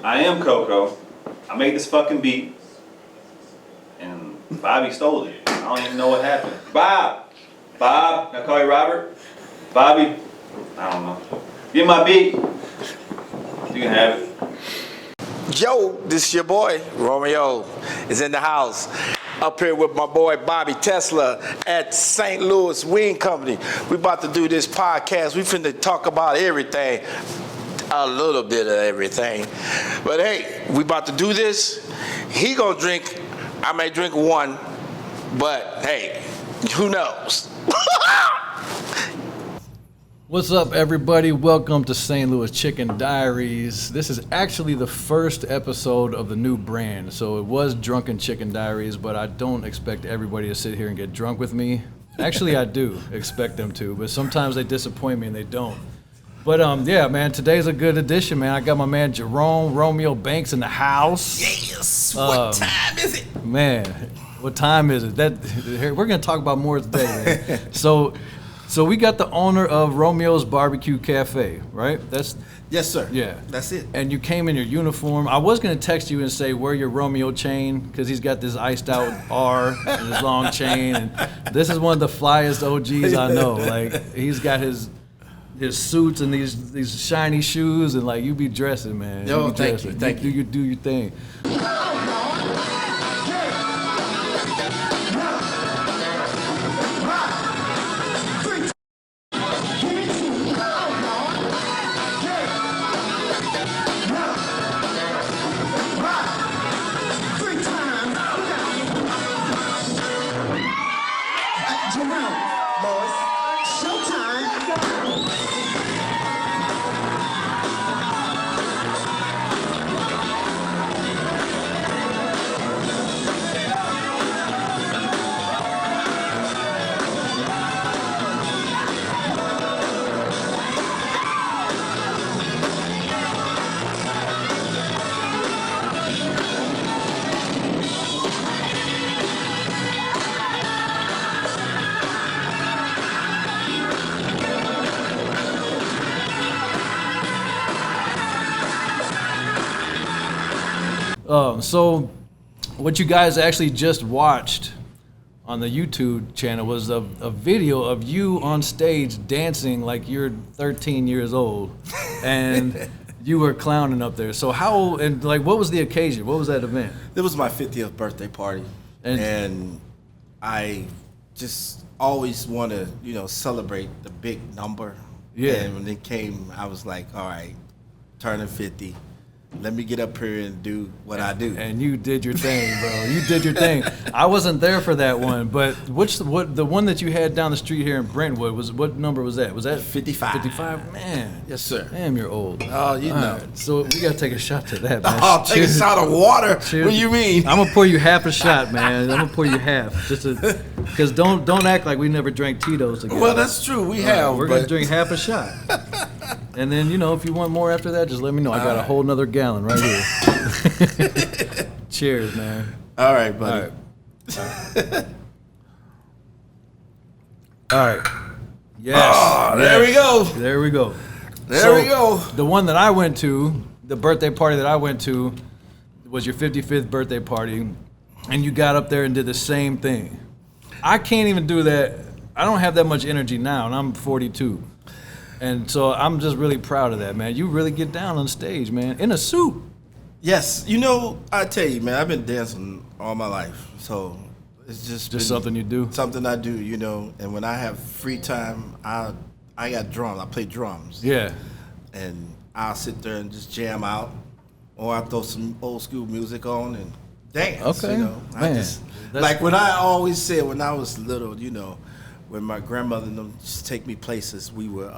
I am Coco. I made this fucking beat, and Bobby stole it. I don't even know what happened. Bob, can I call you Robert? Bobby, I don't know. Get my beat. You can have it. Yo, this is your boy, Romeo, is in the house. Up here with my boy, Bobby Tesla at St. Louis Wing Company. We about to do this podcast. We finna talk about everything. A little bit of everything. But hey, we about to do this. He gonna drink, I may drink one, but hey, who knows? What's up, everybody? Welcome to St. Louis Chicken Diaries. This is actually the first episode of the new brand. So it was Drunken Chicken Diaries, but I don't expect everybody to sit here and get drunk with me. Actually, I do expect them to, but sometimes they disappoint me and they don't. But yeah, man, today's a good edition, man. I got my man Romeo Banks in the house. Yes, what time is it? Man, what time is it? We're gonna talk about more today, man. So we got the owner of Romeo's Barbecue Cafe, right? Yes, sir. Yeah. That's it. And you came in your uniform. I was going to text you and say, wear your Romeo chain, because he's got this iced out R and his long chain. And this is one of the flyest OGs I know. Like, he's got his suits and these shiny shoes, and like, you be dressing, man. Yo, thank you. You do your thing. So what you guys actually just watched on the YouTube channel was a video of you on stage dancing like you're 13 years old, and you were clowning up there. So what was the occasion? What was that event? It was my 50th birthday party, and I just always want to, celebrate the big number. Yeah. And when it came, I was like, all right, turning 50. Let me get up here and do what I do. And you did your thing, bro. You did your thing. I wasn't there for that one, but the one that you had down the street here in Brentwood what number was that? Was that 55? 55? Man. Yes, sir. Damn, you're old. Oh, you know. Right. So we gotta take a shot to that, man. Oh, take a shot of water. Cheers. What do you mean? I'm gonna pour you half a shot, man. I'm gonna pour you half, because don't act like we never drank Tito's together. Well, that's true. We have. We're gonna drink half a shot. And then, if you want more after that, just let me know. I got a whole nother gallon right here. Cheers, man. All right, buddy. All right. Yes. Oh, there we go. There we go. There we go. The one that I went to, the birthday party that I went to, was your 55th birthday party, and you got up there and did the same thing. I can't even do that. I don't have that much energy now, and I'm 42. And so I'm just really proud of that, man. You really get down on stage, man, in a suit. Yes. I tell you, man, I've been dancing all my life. So it's just something you do? Something I do, And when I have free time, I got drums. I play drums. Yeah. And I'll sit there and just jam out. Or I throw some old school music on and dance. Okay. Man, like what I always said when I was little, when my grandmother just take me places, we were,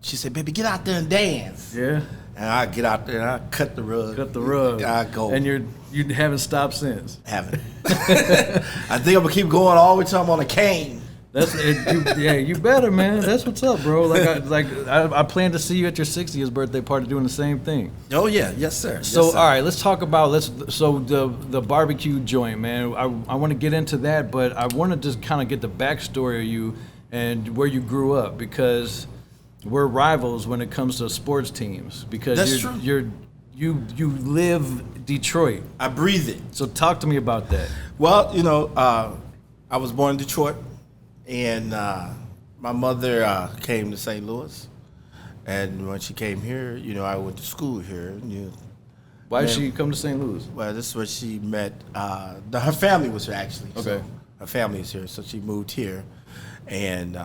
she said, baby, get out there and dance. Yeah. And I get out there and I cut the rug. I go. And you haven't stopped since. Haven't. I think I'm gonna keep going all the way till I'm on a cane. That's it. You better, man. That's what's up, bro. I plan to see you at your 60th birthday party doing the same thing. Oh yeah, yes sir. So yes, sir. All right, let's talk about the barbecue joint, man. I want to get into that, but I want to just kind of get the backstory of you and where you grew up, because we're rivals when it comes to sports teams. Because That's true. you live Detroit. I breathe it. So talk to me about that. Well, I was born in Detroit, and my mother came to St. Louis, and when she came here, I went to school here. Why did she come to St. Louis? Well, this is where she met. Her family was here actually. Okay. So her family is here, so she moved here, and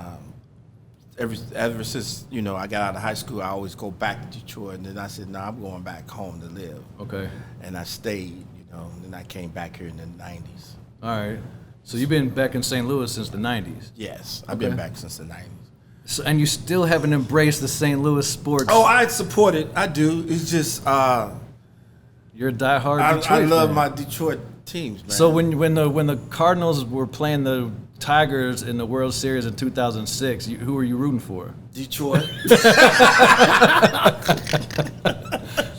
ever since I got out of high school, I always go back to Detroit, and then I said, "No, I'm going back home to live." Okay. And I stayed, and then I came back here in the '90s. All right. So you've been back in St. Louis since the 90s? Yes, I've been back since the '90s. So, and you still haven't embraced the St. Louis sports? Oh, I support it. I do. It's just You're a diehard Detroit I love fan. my Detroit teams, man. So when the Cardinals were playing the Tigers in the World Series in 2006, who were you rooting for? Detroit.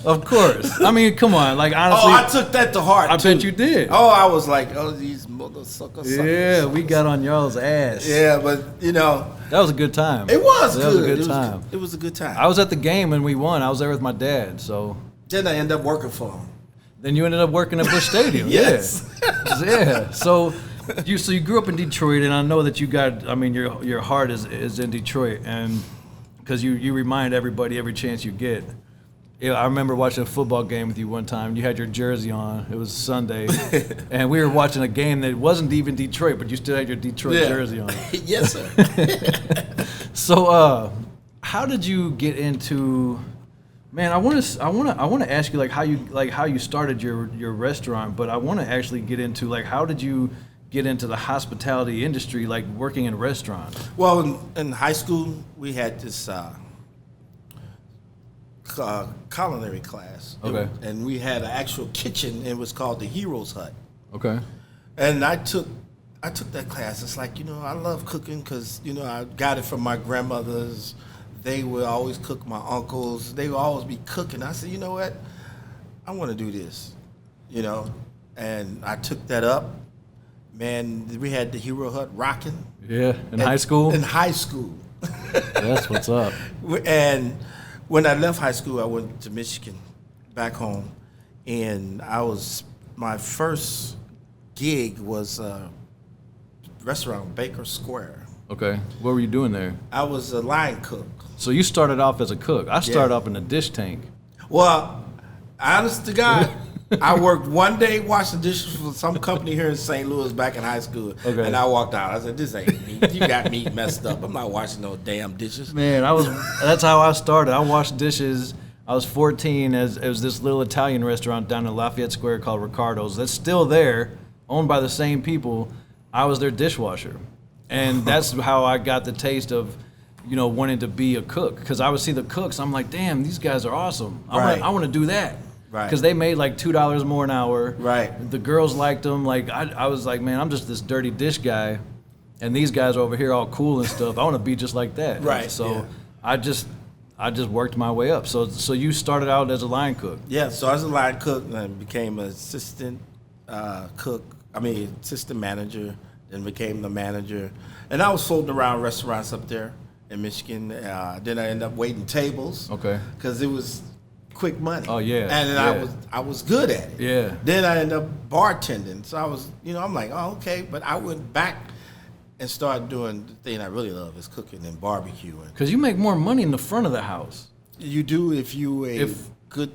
Of course. I mean, come on. Like, honestly. Oh, I took that to heart, I too. bet you did. Oh, I was like, these motherfuckers. Yeah, we got on y'all's ass. Yeah, but, That was a good time. it was That good. was a good time. It was a good time. I was at the game when we won. I was there with my dad, so. Then I ended up working for him. Then you ended up working at Busch Stadium. Yes. Yeah. Yeah. So you grew up in Detroit, and I know that you got. I mean, your heart is in Detroit, and because you remind everybody every chance you get. Yeah, I remember watching a football game with you one time. You had your jersey on. It was Sunday, and we were watching a game that wasn't even Detroit, but you still had your Detroit jersey on. Yes, sir. So, how did you get into? Man, I want to ask you how you started your restaurant, but I want to actually get into how did you get into the hospitality industry, like working in restaurants? Well, in high school, we had this culinary class. Okay. And we had an actual kitchen. It was called the Heroes Hut. Okay. And I took that class. It's like, I love cooking because, I got it from my grandmothers. They would always cook, my uncles. They would always be cooking. I said, you know what? I want to do this, And I took that up. Man, we had the Hero Hut rocking. Yeah, in high school? In high school. That's what's up. And when I left high school, I went to Michigan, back home. And my first gig was a restaurant, Baker Square. Okay. What were you doing there? I was a line cook. So you started off as a cook. I started off in a dish tank. Well, honest to God, I worked one day washing dishes for some company here in St. Louis back in high school. Okay. And I walked out. I said, this ain't me. You got me messed up. I'm not washing no damn dishes. Man, that's how I started. I washed dishes. I was 14. It was this little Italian restaurant down in Lafayette Square called Ricardo's. That's still there, owned by the same people. I was their dishwasher. And that's how I got the taste of, wanting to be a cook. Because I would see the cooks. I'm like, damn, these guys are awesome. I want to do that. Right. Because they made like $2 more an hour. Right. The girls liked them. Like I was like, man, I'm just this dirty dish guy, and these guys are over here all cool and stuff. I want to be just like that. Right. So yeah. I just worked my way up. So you started out as a line cook. Yeah. So I was a line cook and I became an assistant assistant manager, then became the manager, and I was floating around restaurants up there in Michigan. Then I ended up waiting tables. Okay. Because it was quick money. Oh yeah. And then I was good at it. Yeah. Then I ended up bartending. So I was, I'm like, oh, okay. But I went back and started doing the thing I really love is cooking and barbecuing. Because you make more money in the front of the house. You do if you a good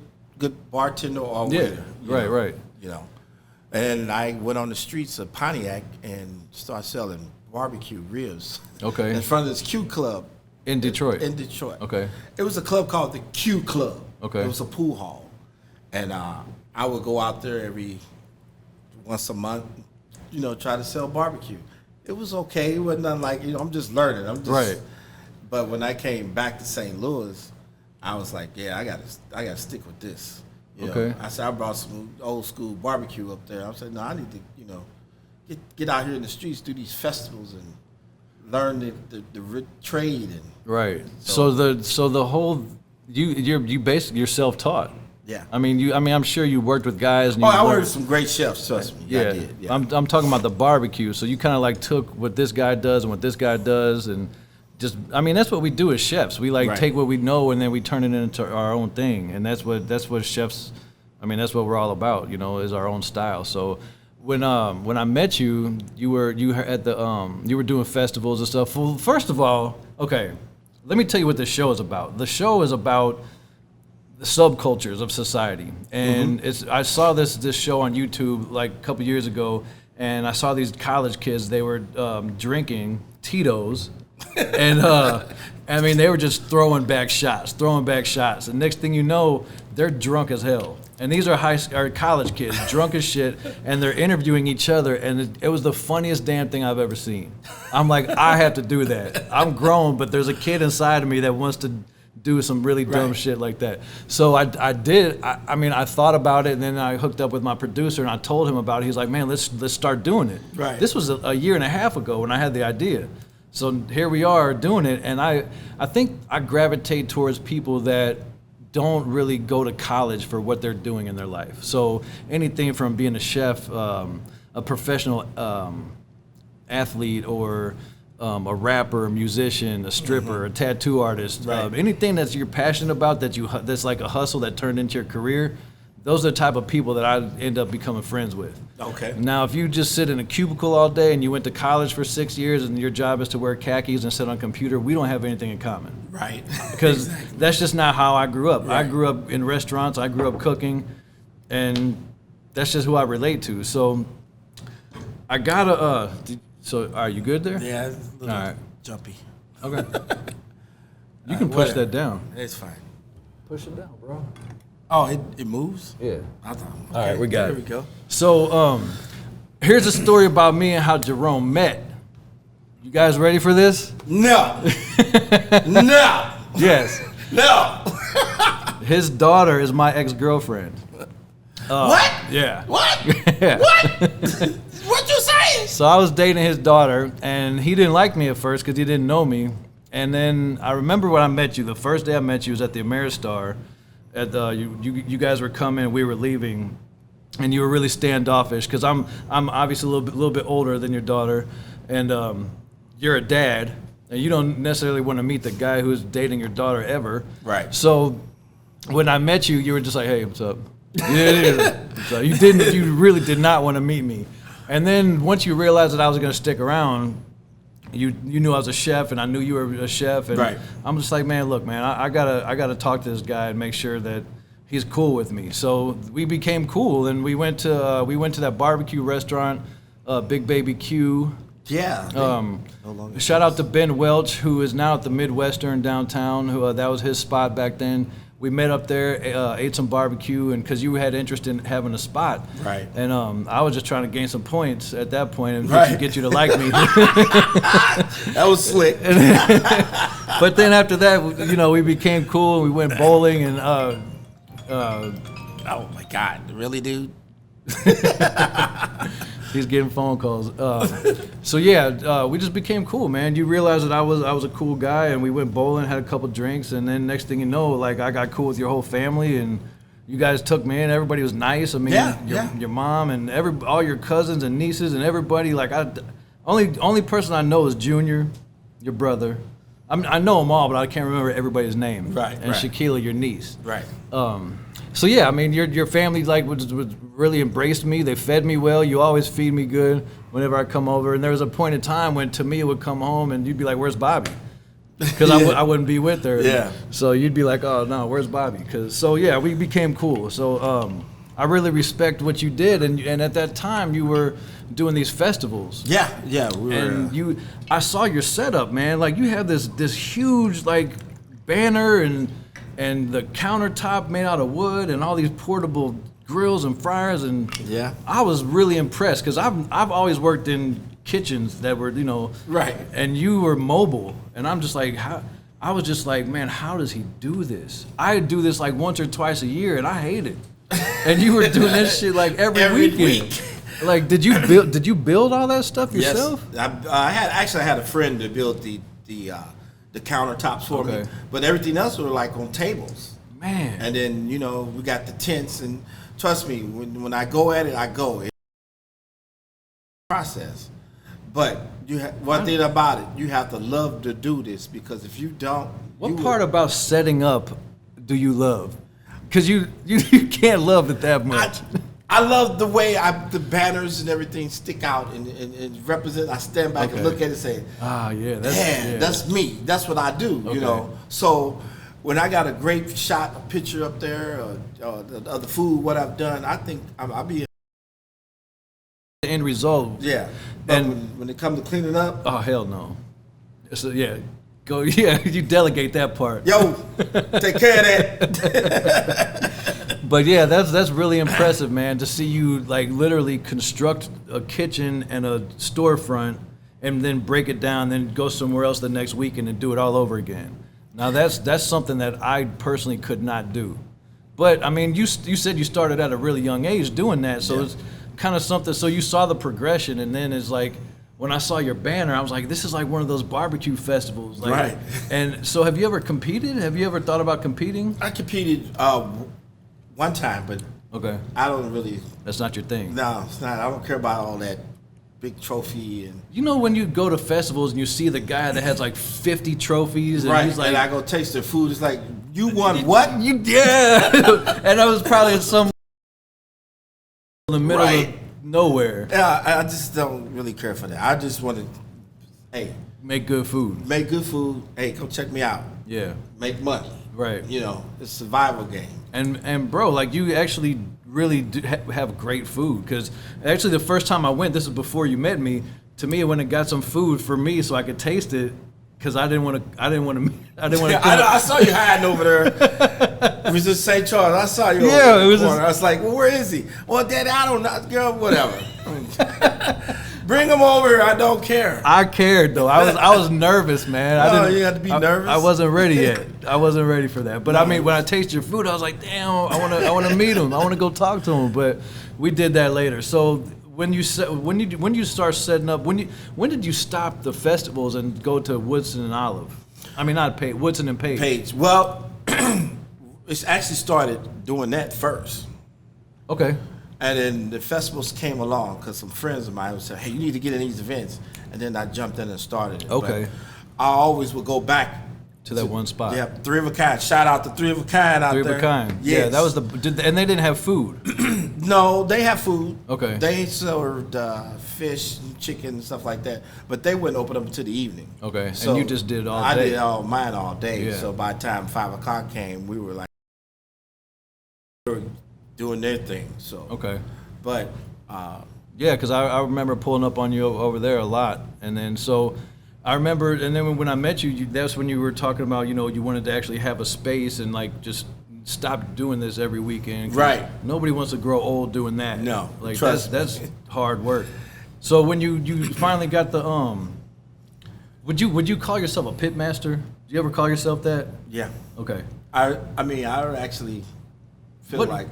bartender or waiter. Right. And I went on the streets of Pontiac and started selling barbecue ribs. Okay. In front of this Q Club. In Detroit. In Detroit. Okay. It was a club called the Q Club. Okay. It was a pool hall. And I would go out there once a month, try to sell barbecue. It was okay. It wasn't nothing like, I'm just learning. Right. But when I came back to St. Louis, I was like, yeah, I gotta stick with this. Okay. I said I brought some old school barbecue up there. I said, no, I need to, get out here in the streets, do these festivals and learn the trade and right. So the whole you're self-taught. Yeah. I mean, I'm sure you worked with guys. And I worked with some great chefs. Trust me. Yeah. I did. Yeah. I'm talking about the barbecue. So you kind of took what this guy does and what this guy does, and I mean, that's what we do as chefs. We Right. take what we know and then we turn it into our own thing. And that's what chefs, I mean, that's what we're all about, is our own style. So when I met you, you were at the, you were doing festivals and stuff. Well, first of all, okay, let me tell you what this show is about. The show is about the subcultures of society. And I saw this show on YouTube like a couple years ago, and I saw these college kids, they were drinking Tito's. And I mean, they were just throwing back shots. And next thing you know, they're drunk as hell. And these are college kids, drunk as shit, and they're interviewing each other. And it was the funniest damn thing I've ever seen. I'm like, I have to do that. I'm grown, but there's a kid inside of me that wants to do some really dumb shit like that. So I did. I mean, I thought about it, and then I hooked up with my producer, and I told him about it. He's like, man, let's start doing it. Right. This was a year and a half ago when I had the idea. So here we are doing it, and I think I gravitate towards people that don't really go to college for what they're doing in their life. So anything from being a chef, a professional athlete, or a rapper, a musician, a stripper, a tattoo artist, anything that you're passionate about that's like a hustle that turned into your career. Those are the type of people that I end up becoming friends with. Okay. Now, if you just sit in a cubicle all day and you went to college for 6 years and your job is to wear khakis and sit on a computer, we don't have anything in common. Right. Because that's just not how I grew up. Right. I grew up in restaurants. I grew up cooking, and that's just who I relate to. So I gotta. So are you good there? Yeah. It's a little all right. Jumpy. Okay. You can push that down. It's fine. Push it down, bro. Oh, it moves? Yeah. I thought. Okay. All right, we got it. There we go. So here's a story about me and how Jerome met. You guys ready for this? No. No. Yes. No. His daughter is my ex-girlfriend. What? Yeah. What? Yeah. What? What you saying? So I was dating his daughter, and he didn't like me at first because he didn't know me. And then I remember when I met you. The first day I met you was at the Ameristar. You guys were coming, we were leaving, and you were really standoffish because I'm obviously a little bit older than your daughter, and you're a dad, and you don't necessarily want to meet the guy who's dating your daughter ever. Right. So when I met you, you were just like, hey, what's up? Yeah. So you really did not want to meet me. And then once you realized that I was going to stick around, you knew I was a chef, and I knew you were a chef, and right. I'm just like, man, look, man, I gotta talk to this guy and make sure that he's cool with me. So we became cool, and we went to that barbecue restaurant, Big Baby Q. Yeah. Shout out to Ben Welch, who is now at the Midwestern downtown. Who that was his spot back then. We met up there, ate some barbecue, and because you had interest in having a spot, right? And I was just trying to gain some points at that point and get you to like me. That was slick. But then after that, we became cool. We went bowling, and oh my God, really, dude? He's getting phone calls. So yeah, we just became cool, man. You realized that I was a cool guy, and we went bowling, had a couple drinks, and then next thing you know, like I got cool with your whole family, and you guys took me in. Everybody was nice. I mean, your mom and all your cousins and nieces and everybody. Like only person I know is Junior, your brother. I know them all, but I can't remember everybody's name. Right. And Shaquila, your niece. Right. So yeah, I mean, your family was really embraced me. They fed me well. You always feed me good whenever I come over. And there was a point in time when Tamia would come home and you'd be like, "Where's Bobby?" Because I wouldn't be with her. Yeah. So you'd be like, "Oh no, where's Bobby?" So yeah, we became cool. So I really respect what you did, and at that time you were doing these festivals. Yeah. We were, and I saw your setup, man. Like you have this huge like banner and the countertop made out of wood and all these portable grills and fryers, and I was really impressed because I've always worked in kitchens that were right, and you were mobile, and I'm just like, I was just like, man, how does he do this? I do this like once or twice a year, and I hate it. And you were doing this shit like every weekend. Like, did you build all that stuff yourself? Yes, I had a friend that built the countertops for me, but everything else were like on tables. Man. And then we got the tents, and trust me, when I go at it, I go. It's a process, But one thing about it, you have to love to do this, because if you don't, What part about setting up do you love? Because you can't love it that much. I love the way the banners and everything stick out and represent. I stand back and look at it and say, that's me. That's what I do, you know. So when I got a great shot, a picture up there, or the food, what I've done, I think I'll be. The end result. Yeah. But when it comes to cleaning up. Oh, hell no. So, you delegate that part. Yo, take care of that. But yeah, that's really impressive, man, to see you like literally construct a kitchen and a storefront and then break it down, then go somewhere else the next weekend and do it all over again. Now that's something that I personally could not do. But I mean, you said you started at a really young age doing that, so it's kind of something. So you saw the progression, and then it's like, when I saw your banner, I was like, this is like one of those barbecue festivals. Like, right. And so have you ever competed? Have you ever thought about competing? I competed one time, but I don't really. That's not your thing. No, it's not. I don't care about all that big trophy and. You know, when you go to festivals and you see the guy that has like 50 trophies, and he's like, and I go taste their food. It's like, you won what? And I was probably in some in the middle of nowhere. Yeah, I just don't really care for that. I just want to, make good food. Make good food. Hey, come check me out. Yeah. Make money. Right. You know, it's a survival game. And bro, like, you actually really do have great food, because actually the first time I went, this is before you met me. To me, when it got some food for me so I could taste it, because I didn't want to. I saw you hiding over there. It was in St. Charles. I saw you. Yeah, it was. I was like, well, where is he? Well, Daddy, I don't know. Girl, whatever. Bring him over. I don't care. I cared though. I was nervous, man. You had to be nervous. I wasn't ready yet. I wasn't ready for that. But I mean, when I tasted your food, I was like, damn, I want to meet him. I want to go talk to him. But we did that later. So when you start setting up, when did you stop the festivals and go to Woodson and Olive? I mean, not Page, Woodson and Page. Page. Well, it's actually started doing that first. Okay. And then the festivals came along because some friends of mine would say, hey, you need to get in these events. And then I jumped in and started it. Okay. But I always would go back to that one spot. Yeah, 3 of a Kind. Shout out to 3 of a Kind out there. 3 of a Kind. Yes. Yeah, that was and they didn't have food. No, they have food. Okay. They served fish, chicken, and stuff like that. But they wouldn't open up until the evening. Okay. So and you just did all day. I did mine all day. Yeah. So by the time 5 o'clock came, we were like doing their thing. So okay. But yeah, because I remember pulling up on you over there a lot, and then so I remember, and then when I met you, that's when you were talking about, you know, you wanted to actually have a space and like just stop doing this every weekend. Right. Nobody wants to grow old doing that. No. Like trust that's hard work. So when you finally got the would you call yourself a pit master? Do you ever call yourself that? Yeah. Okay. I mean, I actually feel like.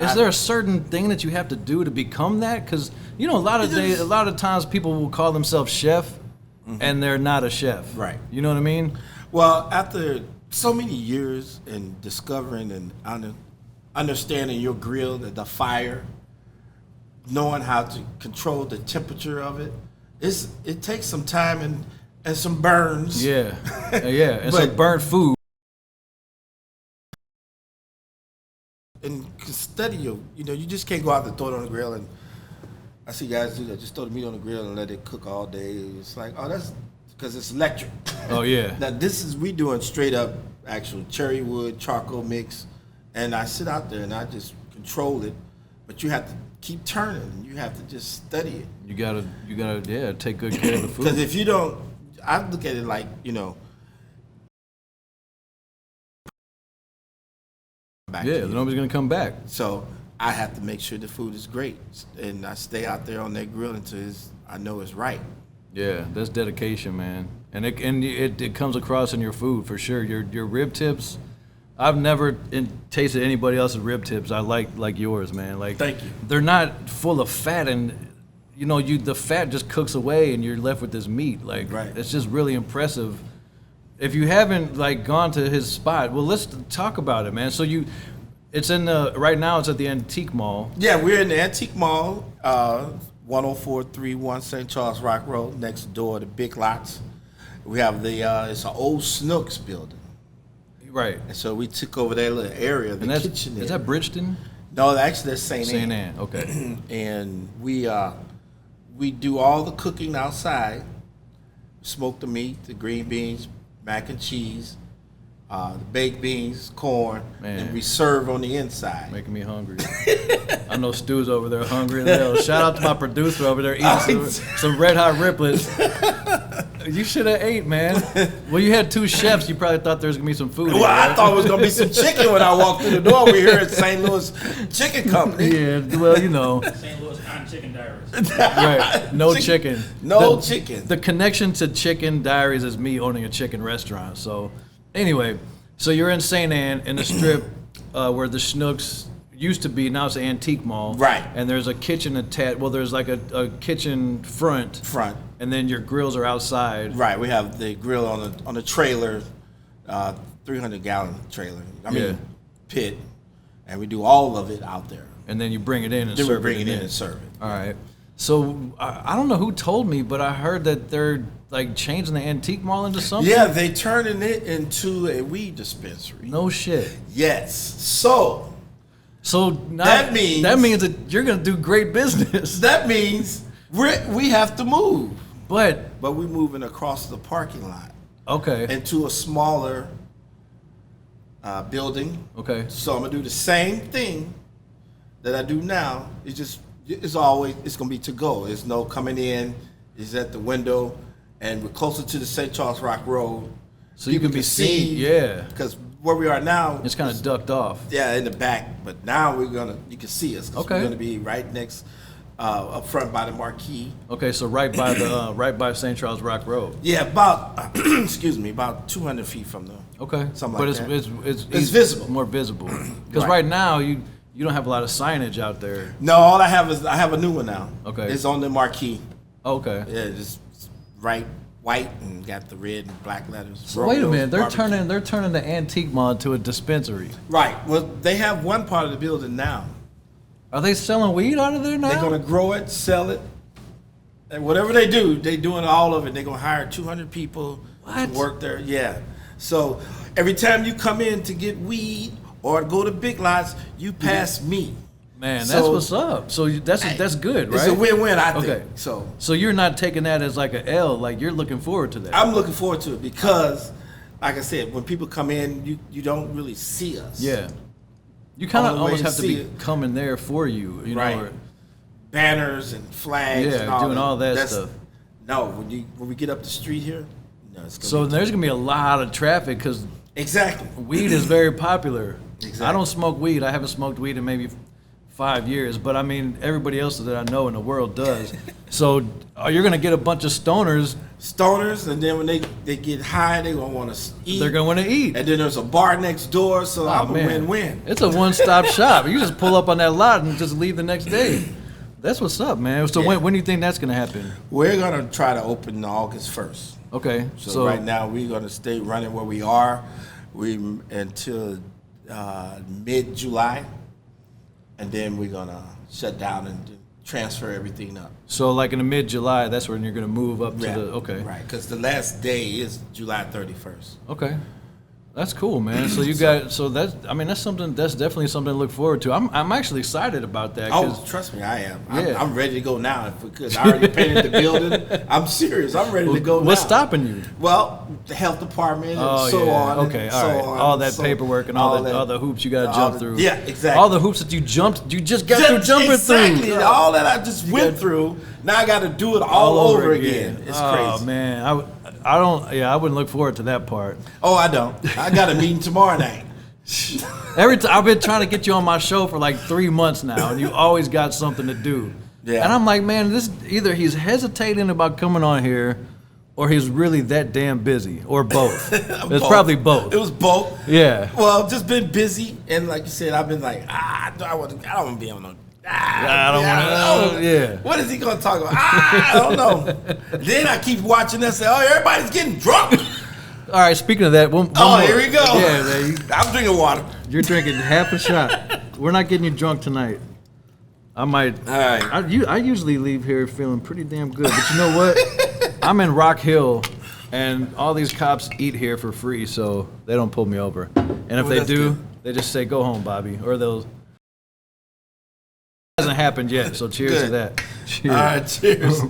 Is there a certain thing that you have to do to become that? Because you know, a lot of times people will call themselves chef, and they're not a chef. Right. You know what I mean? Well, after so many years in discovering and understanding your grill, the fire, knowing how to control the temperature of it, it takes some time and some burns. Yeah, yeah, and some burnt food. And study you know, you just can't go out and throw it on the grill. And I see guys do that, just throw the meat on the grill and let it cook all day. It's like, oh, that's because it's electric. Oh yeah. Now we doing straight up actual cherry wood charcoal mix, and I sit out there and I just control it. But you have to keep turning. You have to just study it. You gotta take good care of the food. Because if you don't, I look at it like, you know. Nobody's gonna come back. So I have to make sure the food is great, and I stay out there on that grill until I know it's right. Yeah, that's dedication, man, and it comes across in your food for sure. Your rib tips, I've never tasted anybody else's rib tips. I like yours, man. Like, thank you. They're not full of fat, and you know, the fat just cooks away, and you're left with this meat. Like, right. It's just really impressive. If you haven't like gone to his spot, well, let's talk about it, man. So right now it's at the Antique Mall. Yeah, we're in the Antique Mall 10431 St. Charles Rock Road, next door to Big Lots. We have it's an old Snooks building. Right. And so we took over that little area, the kitchen area. Is that Bridgeton? No, actually that's St. Anne. St. Anne, okay. And we do all the cooking outside. Smoke the meat, the green beans, mac and cheese, the baked beans, corn, and we serve on the inside. Making me hungry. I know Stu's over there hungry as hell. Shout out to my producer over there eating some Red Hot Riplets. You should have ate, man. Well, you had two chefs. You probably thought there was going to be some food. Well, I thought it was going to be some chicken when I walked through the door. We're here at St. Louis Chicken Company. Yeah, well, you know. St. Louis Chicken Diaries. Right, no chicken. Chicken. The connection to Chicken Diaries is me owning a chicken restaurant. So, anyway, so you're in St. Anne in the strip where the Snooks used to be. Now it's an antique mall. Right. And there's a kitchen attached. Well, there's like a kitchen front. And then your grills are outside. Right. We have the grill on the trailer, 300-gallon trailer. Pit, and we do all of it out there. And then you bring it in and then serve it. We bring it in and serve it. All right. So I don't know who told me, but I heard that they're like changing the antique mall into something. Yeah, they turning it into a weed dispensary. No shit. Yes. So that means that you're gonna do great business. That means we have to move. But we're moving across the parking lot. Okay. Into a smaller building. Okay. So I'm gonna do the same thing that I do now. It's gonna be to go. There's no coming in. It's at the window, and we're closer to the St. Charles Rock Road. So you can be seen. Yeah. Because where we are now, it's kind of ducked off. Yeah, in the back. But now you can see us. Okay. We're gonna be right next. Up front by the marquee. Okay, so right by the right by St. Charles Rock Road. Yeah, about about 200 feet from them. Okay, something but like that. It's visible, more visible. Because right now you don't have a lot of signage out there. No, all I have a new one now. Okay, it's on the marquee. Okay, yeah, just right white and got the red and black letters. So wait a minute, they're turning the antique mall into a dispensary. Right. Well, they have one part of the building now. Are they selling weed out of there now? They're gonna grow it, sell it, and whatever they do, they're doing all of it. They're gonna hire 200 people to work there. Yeah. So every time you come in to get weed or go to Big Lots, you pass me. Man, that's what's up. So that's good, right? It's a win-win, I think. So you're not taking that as like an L. Like you're looking forward to that. I'm looking forward to it because, like I said, when people come in, you don't really see us. Yeah. You kind of almost have to be coming there for you know. Right. Banners and flags. Yeah, and doing all that stuff. No, when we get up the street here, no, it's gonna so there's gonna be a lot of traffic because weed is very popular. Exactly. I don't smoke weed. I haven't smoked weed in maybe 5 years, but I mean everybody else that I know in the world does. So you're gonna get a bunch of stoners, and then when they get high, they're gonna want to eat. They're gonna want to eat, and then there's a bar next door, so I'm a win-win. It's a one-stop shop. You just pull up on that lot and just leave the next day. That's what's up, man. So when do you think that's gonna happen? We're gonna try to open August 1st. Okay. So right now we're gonna stay running where we are, until mid-July, and then we're gonna shut down and transfer everything up. So like in the mid-July, that's when you're gonna move up to Right, because the last day is July 31st. Okay. That's cool, man. So that's definitely something to look forward to. I'm actually excited about that. Oh, trust me, I am. I'm ready to go now if we could. I already painted the building. I'm serious. I'm ready to go now. What's stopping you? Well, the health department and on. Okay, all right. All that paperwork and all the hoops you got to jump through. Yeah, exactly. All the hoops that you just got through jumping through. All that I just went through. Now I got to do it all over again. It's crazy. Oh man, I wouldn't look forward to that part. Oh, I don't. I got a meeting tomorrow night. Every time I've been trying to get you on my show for like 3 months now, and you always got something to do. Yeah. And I'm like, man, this either he's hesitating about coming on here, or he's really that damn busy, or both. It's probably both. It was both. Yeah. Well, just been busy, and like you said, I've been like, I don't want to be on no. I don't want to. Yeah. What is he gonna talk about? I don't know. Then I keep watching and say, oh, everybody's getting drunk. All right. Speaking of that, one here we go. Yeah, man, I'm drinking water. You're drinking half a shot. We're not getting you drunk tonight. I might. All right. I usually leave here feeling pretty damn good, but you know what? I'm in Rock Hill, and all these cops eat here for free, so they don't pull me over. And if they do, they just say, "Go home, Bobby," or they'll. Hasn't happened yet, so cheers to that. Cheers. All right, cheers.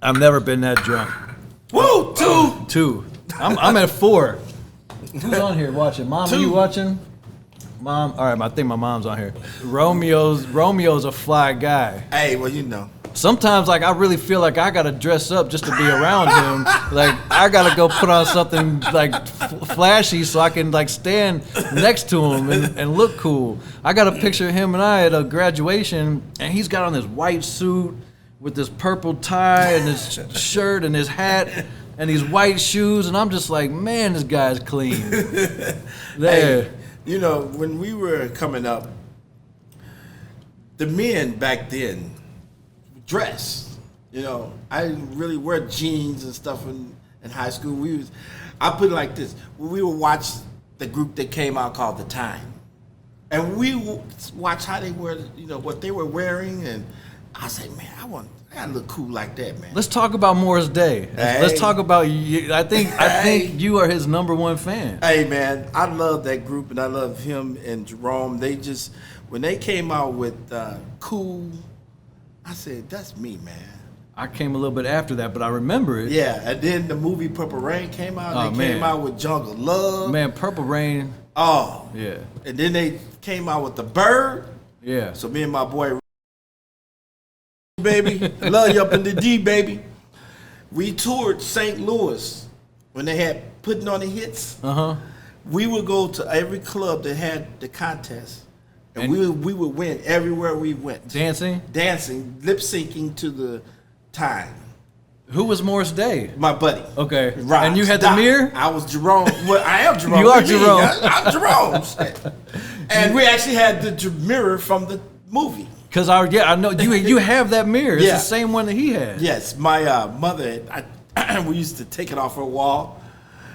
I've never been that drunk. Woo, two. I'm at 4. Who's on here watching? Mom, are you watching? Mom, all right. I think my mom's on here. Romeo's a fly guy. Hey, well, you know. Sometimes, like, I really feel like I gotta dress up just to be around him. Like, I gotta go put on something like flashy so I can like stand next to him and look cool. I got a picture of him and I at a graduation, and he's got on this white suit with this purple tie and his shirt and his hat and these white shoes, and I'm just like, man, this guy's clean. There. Hey, you know, when we were coming up, the men back then dress. You know, I didn't really wear jeans and stuff in high school. I put it like this: we would watch the group that came out called The Time, and we would watch how they wear, you know, what they were wearing, and I say, man, I gotta look cool like that, man. Let's talk about Morris Day. Hey. Let's talk about you. I think you are his #1 fan. Hey, man, I love that group, and I love him and Jerome. They just, when they came out with Cool, I said, that's me, man. I came a little bit after that, but I remember it. Yeah, and then the movie Purple Rain came out. Came out with Jungle Love. Man, Purple Rain. Oh. Yeah. And then they came out with The Bird. Yeah. So me and my boy, baby, love you up in the D, baby. We toured St. Louis when they had Putting on the Hits. Uh-huh. We would go to every club that had the contest. And we would win everywhere we went. Dancing, lip syncing to The Time. Who was Morris Day? My buddy. Okay. Rocks. And you had the mirror? I was Jerome. Well, I am Jerome. You are Jerome. I'm Jerome. And we actually had the mirror from the movie. Cause I know you have that mirror. It's Yeah. the same one that he had. Yes, my mother. We used to take it off her wall.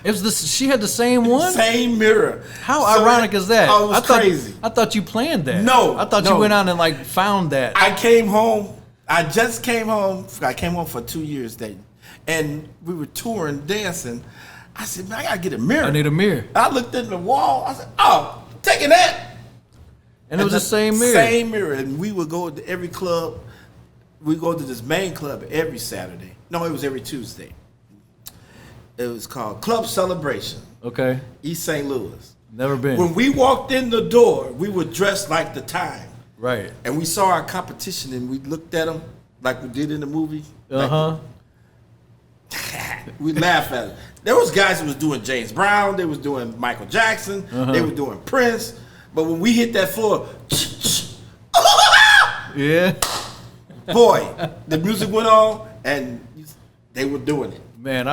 It was she had the same one. Same mirror. How ironic is that? Oh, it was crazy. I thought you planned that. No, I thought you went out and like found that. I came home. I just came home. I came home for 2 years then, and we were touring, dancing. I said, man, I gotta get a mirror. I need a mirror. I looked in the wall. I said, oh, taking that. And it was the same mirror. Same mirror. And we would go to every club. We go to this main club every Saturday. No, it was every Tuesday. It was called Club Celebration. Okay. East St. Louis. Never been. When we walked in the door, we were dressed like The Time. Right. And we saw our competition and we looked at them like we did in the movie. Uh-huh. We laugh at it. There was guys who was doing James Brown. They was doing Michael Jackson. They were doing Prince. But when we hit that floor, Yeah. boy, the music went on and they were doing it. Man,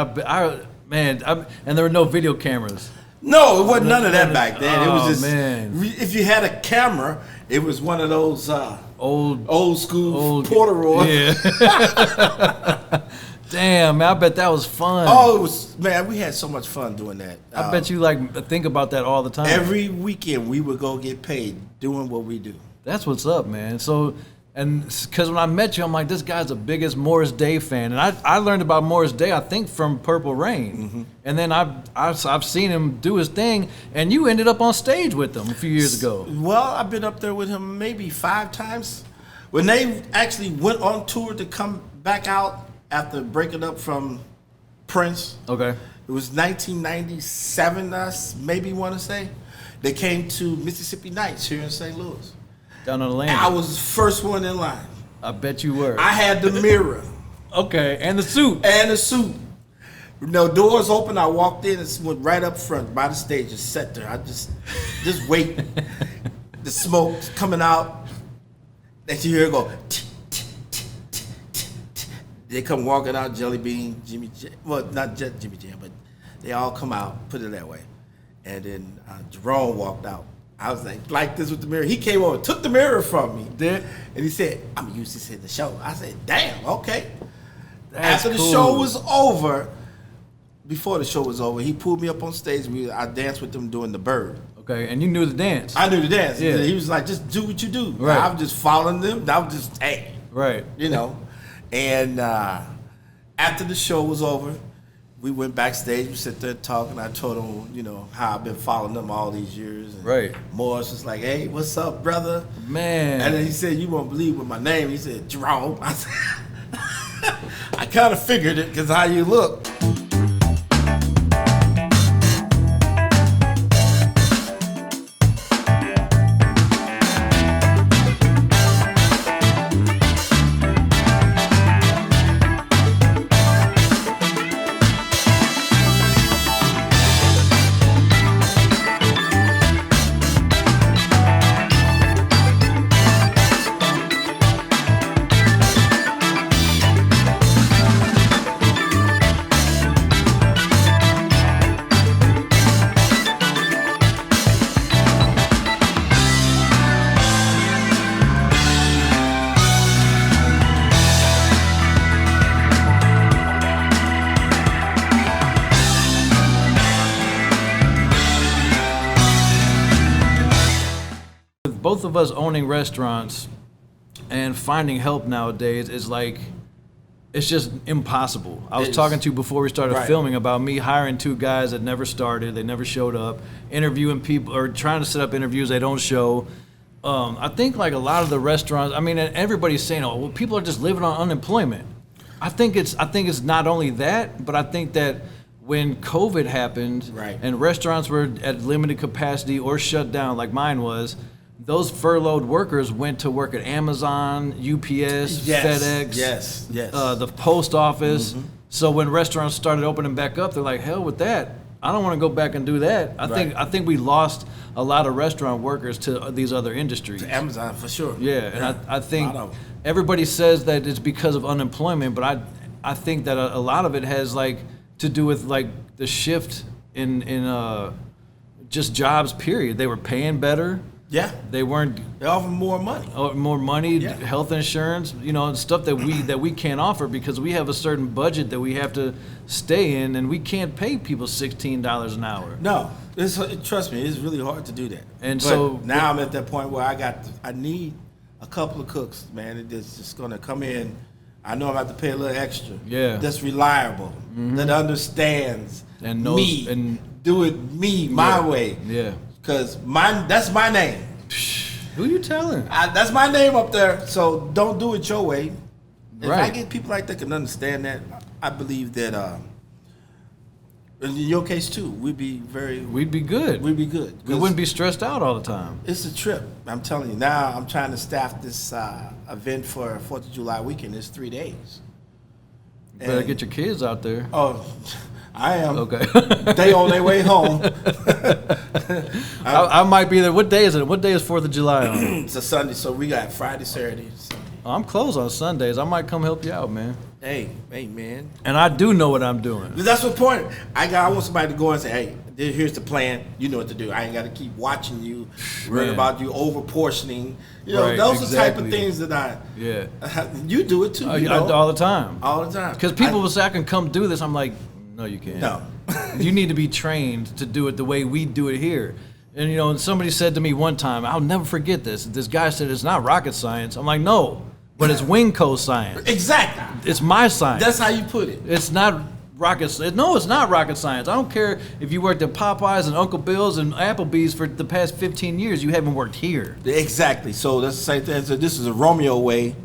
and there were no video cameras. No, it wasn't none of that back then. It was Oh, just, man. if you had a camera, it was one of those old school Polaroid. Yeah. Damn, man, I bet that was fun. Oh, it was, man, we had so much fun doing that. I bet you like think about that all the time. Every weekend we would go get paid doing what we do. That's what's up, man. So, and because when I met you, I'm like, this guy's the biggest Morris Day fan, and I learned about Morris Day, I think, from Purple Rain, and then I've seen him do his thing, and you ended up on stage with him a few years ago. Well, I've been up there with him maybe 5 times. When they actually went on tour to come back out after breaking up from Prince, Okay. it was 1997, I maybe want to say. They came to Mississippi Nights here in St. Louis. Down on the landing. I was the first one in line. I bet you were. I had the mirror. Okay, and the suit. And the suit. No doors open. I walked in and went right up front by the stage and sat there. I just wait. The smoke coming out. That you hear it go. They come walking out. Jelly Bean, Jimmy Jam. Well, not Jimmy Jam, but they all come out. Put it that way. And then Jerome walked out. I was like this with the mirror. He came over, took the mirror from me. Did? And he said, I'm going to use this in the show. I said, damn, okay. That's After the cool. show was over, before the show was over, he pulled me up on stage. I danced with them doing the bird. Okay, and you knew the dance. I knew the dance. Yeah. He was like, just do what you do. Right. I was just following them. I was just, hey. Right. You know. And after the show was over, we went backstage. We sit there talking. I told him, you know, how I've been following them all these years. And Right. Morris was like, hey, what's up, brother? Man. And then he said, you won't believe what my name. He said, Jerome. I said, I kind of figured it because how you look. Both of us owning restaurants and finding help nowadays is like, it's just impossible. I was talking to you before we started filming about me hiring 2 guys that never started, they never showed up, interviewing people or trying to set up interviews they don't show. I think like a lot of the restaurants, I mean, and everybody's saying, oh, well, people are just living on unemployment. I think it's not only that, but I think that when COVID happened and restaurants were at limited capacity or shut down like mine was, those furloughed workers went to work at Amazon, UPS, FedEx, the post office. Mm-hmm. So when restaurants started opening back up, they're like, hell with that. I don't want to go back and do that. I think we lost a lot of restaurant workers to these other industries. To Amazon for sure. Yeah, and I think everybody says that it's because of unemployment, but I think that a lot of it has like to do with like the shift in just jobs. Period. They were paying better. Yeah, they offer more money. More money, health insurance, you know, stuff that we can't offer because we have a certain budget that we have to stay in, and we can't pay people $16 an hour. No, trust me, it's really hard to do that. And so now I'm at that point where I need a couple of cooks, man. It's just gonna come in. I know I'm gonna have to pay a little extra. Yeah, that's reliable, that understands and knows me and do it my way. Yeah. Because that's my name. Who you telling? That's my name up there. So don't do it your way. If Right. I get people like that can understand that, I believe that in your case too, we'd be good. We'd be good. We wouldn't be stressed out all the time. It's a trip. I'm telling you. Now I'm trying to staff this event for 4th of July weekend. It's 3 days. You better get your kids out there. Oh, I am. Okay. They on their way home. I might be there. What day is it? What day is 4th of July on? It's a Sunday, so we got Friday, Saturday, Sunday. I'm closed on Sundays. I might come help you out, man. Hey, man. And I do know what I'm doing. That's what point. I want somebody to go and say, hey, here's the plan. You know what to do. I ain't got to keep watching you, worrying about you over portioning. You know, those are the type of things that you do it too. All the time. All the time. Because people will say, I can come do this. I'm like, no, you can't. No. You need to be trained to do it the way we do it here. And, you know, and somebody said to me one time, I'll never forget this. This guy said, it's not rocket science. I'm like, no, but it's Winco science. Exactly. It's my science. That's how you put it. It's not rocket science. No, it's not rocket science. I don't care if you worked at Popeyes and Uncle Bill's and Applebee's for the past 15 years. You haven't worked here. Exactly. So that's the same thing. So this is a Romeo way,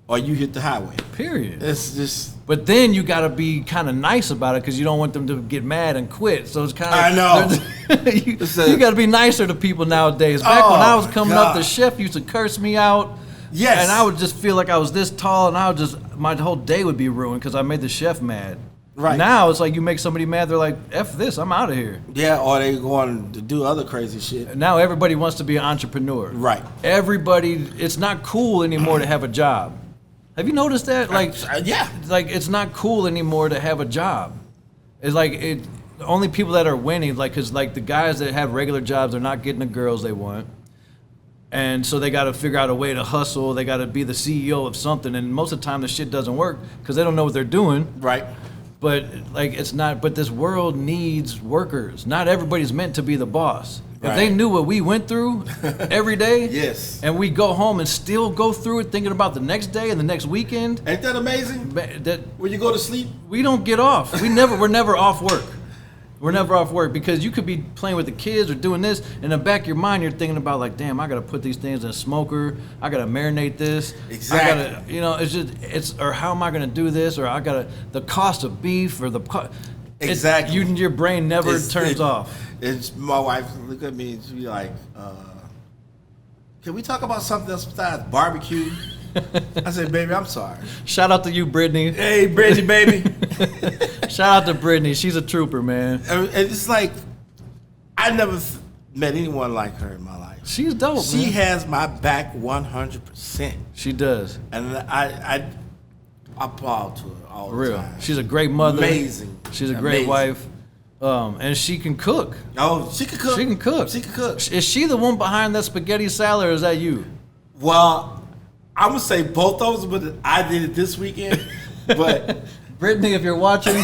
or you hit the highway. Period. It's just. But then you got to be kind of nice about it because you don't want them to get mad and quit. So it's kind of. I know. you got to be nicer to people nowadays. Back when I was coming up, the chef used to curse me out. Yes. And I would just feel like I was this tall, and my whole day would be ruined because I made the chef mad. Right. Now it's like you make somebody mad, they're like, F this, I'm out of here. Yeah, or they going to do other crazy shit. Now everybody wants to be an entrepreneur. Right. Everybody, it's not cool anymore to have a job. Have you noticed that? Like, yeah. Like it's not cool anymore to have a job. It's like the only people that are winning, like, cause like the guys that have regular jobs, they're not getting the girls they want. And so they got to figure out a way to hustle. They got to be the CEO of something. And most of the time the shit doesn't work because they don't know what they're doing. Right. But like it's not. But this world needs workers. Not everybody's meant to be the boss. If Right. they knew what we went through every day, Yes. and we go home and still go through it, thinking about the next day and the next weekend, Ain't that amazing? that When you go to sleep? we don't get off. We're never off work. We're never off work because you could be playing with the kids or doing this, and in the back of your mind, you're thinking about like, damn, I gotta put these things in a smoker. I gotta marinate this. Exactly. I gotta, or how am I gonna do this? Or I gotta the cost of beef or the Exactly. Your brain never It's- turns off. It's my wife look at me and she be like, can we talk about something else besides barbecue? I said, baby, I'm sorry. Shout out to you, Brittany. Hey, Brittany, baby. Shout out to Brittany. She's a trooper, man. And it's like, I never met anyone like her in my life. She's dope. She man. has my back 100%. She does. And I applaud to her all For the real. time. She's a great mother. Amazing. She's a great Amazing. wife. And she can cook. Oh, she can cook. She can cook. She can cook. Is she the one behind that spaghetti salad, or is that you? Well, I'm gonna say both of us, but I did it this weekend. But Brittany, if you're watching,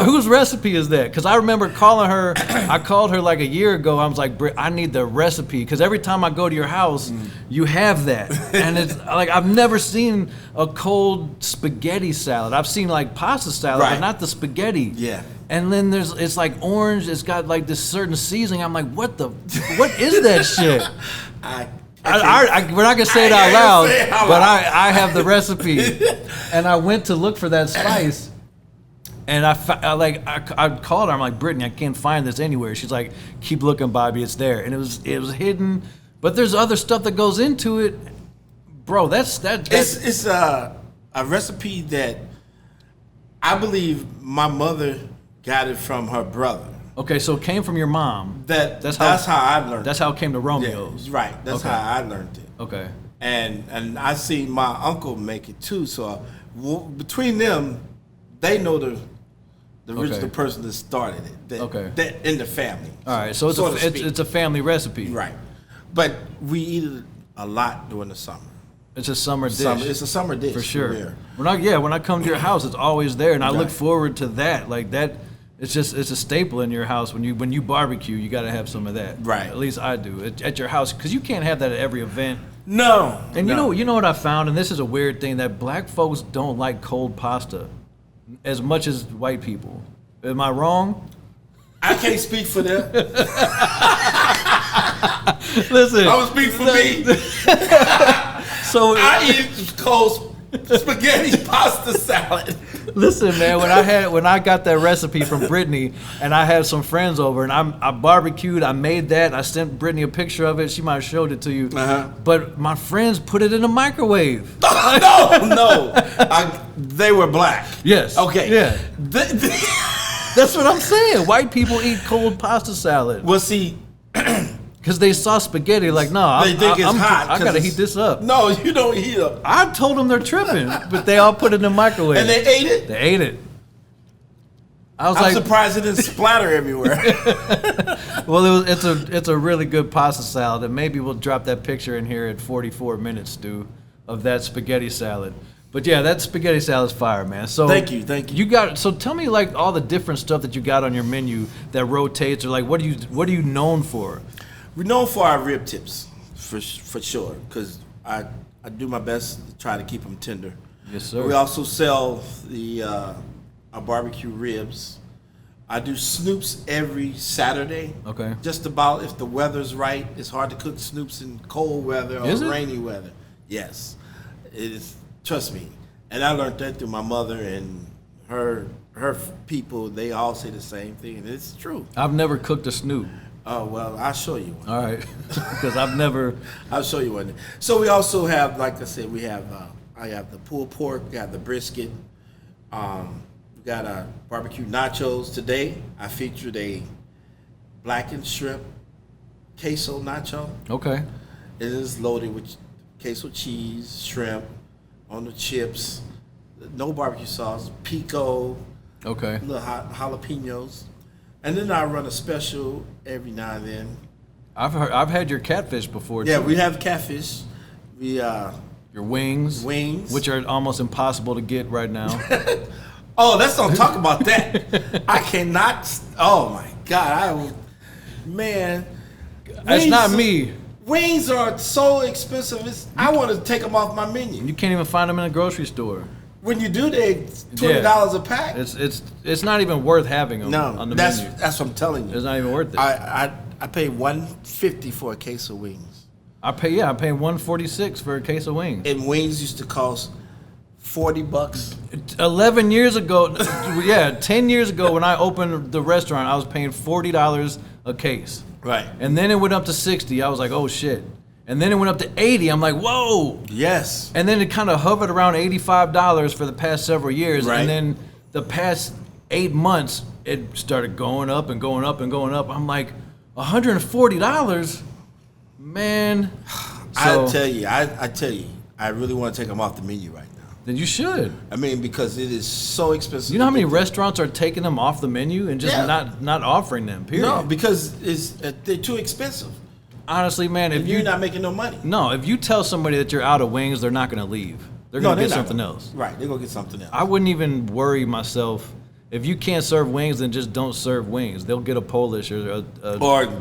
whose recipe is that? Because I remember calling her. I called her like a year ago. I was like, Britt, I need the recipe because every time I go to your house, you have that, and it's like I've never seen a cold spaghetti salad. I've seen like pasta salad, but Right. not the spaghetti. Yeah. And then it's like orange. It's got like this certain seasoning. I'm like, what is that shit? We're not gonna say it I out ain't loud, gonna say it out but loud. I have the recipe, and I went to look for that spice, and I called her. I'm like, Brittany, I can't find this anywhere. She's like, keep looking, Bobby, it's there, and it was hidden. But there's other stuff that goes into it, bro. That's It's a recipe that I believe my mother got it from her brother. okay. So it came from your mom. That's how I learned. That's how it came to it. Romeo's. Yeah, right. That's Okay. how I learned it. Okay. And I see my uncle make it too. So between them, they know the original Okay. person that started it. That in the family. All right. So so to speak. it's a family recipe. Right. But we eat it a lot during the summer. It's a summer dish. It's a summer dish. For sure. Here. When I come to your house, it's always there, and I look Right. forward to that. Like that, it's a staple in your house. When you barbecue, you got to have some of that. Right. At least I do at your house, because you can't have that at every event. No. And no. you know what I found, and this is a weird thing, that black folks don't like cold pasta as much as white people. Am I wrong? I can't speak for them. Listen. I would speak for me. So I eat cold spaghetti pasta salad. listen, man. When I got that recipe from Brittany, and I had some friends over, and I barbecued, I made that. I sent Brittany a picture of it. She might have showed it to you. Uh-huh. But my friends put it in a microwave. No. They were black. Yes. Okay. Yeah. That's what I'm saying. White people eat cold pasta salad Well, see, because they saw spaghetti. Like, no, they think it's hot. I 'cause gotta it's- heat this up. No, you don't heat up. I told them they're tripping, but they all put it in the microwave. And they ate it. They ate it. I was I'm like, surprised it didn't splatter everywhere. well, it's a really good pasta salad, and maybe we'll drop that picture in here at 44 minutes, Stu, of that spaghetti salad. But yeah, that spaghetti salad's fire, man. So Thank you. So tell me like all the different stuff that you got on your menu that rotates, or like what are you known for? We're known for our rib tips, for sure, because I do my best to try to keep them tender. Yes, sir. We also sell our barbecue ribs. I do snoops every Saturday. Okay. Just about if the weather's right. It's hard to cook snoops in cold weather or Is it? rainy weather. Yes, it is. Trust me. And I learned that through my mother and her people. They all say the same thing, and it's true. I've never cooked a snoop. Oh well, I'll show you one. All right, because I've never. I'll show you one. So we also have, like I said, we have I have the pulled pork, we got the brisket, we got barbecue nachos. Today I featured a blackened shrimp queso nacho. Okay. It is loaded with queso cheese, shrimp, on the chips, no barbecue sauce, pico, Okay. little jalapenos, and then I run a special every now and then. I've had your catfish before. Yeah, too. we have catfish. We Your wings. Wings. Which are almost impossible to get right now. Oh, let's don't talk about that. I cannot. Oh my God, man. That's not me. Wings are so expensive. I want to take them off my menu. You can't even find them in a grocery store. When you do, they $20 a pack. It's not even worth having them on the menu. That's what I'm telling you. It's not even worth it. I paid $150 for a case of wings. I pay $146 for a case of wings. And wings used to cost $40. 11 years ago, 10 years ago when I opened the restaurant, I was paying $40 a case. Right. And then it went up to 60. I was like, oh shit. And then it went up to 80. I'm like, whoa. Yes. And then it kind of hovered around $85 for the past several years. Right. And then the past 8 months, it started going up and going up and going up. I'm like, $140? Man. So, I tell you, I really want to take them off the menu right now. Then you should. I mean, because it is so expensive. You know how many restaurants are taking them off the menu and just not offering them, period? No, because they're too expensive. Honestly, man, if you're not making no money. No, if you tell somebody that you're out of wings, they're not going to leave. They're going to get something else. Right, they're going to get something else. I wouldn't even worry myself. If you can't serve wings, then just don't serve wings. They'll get a Polish or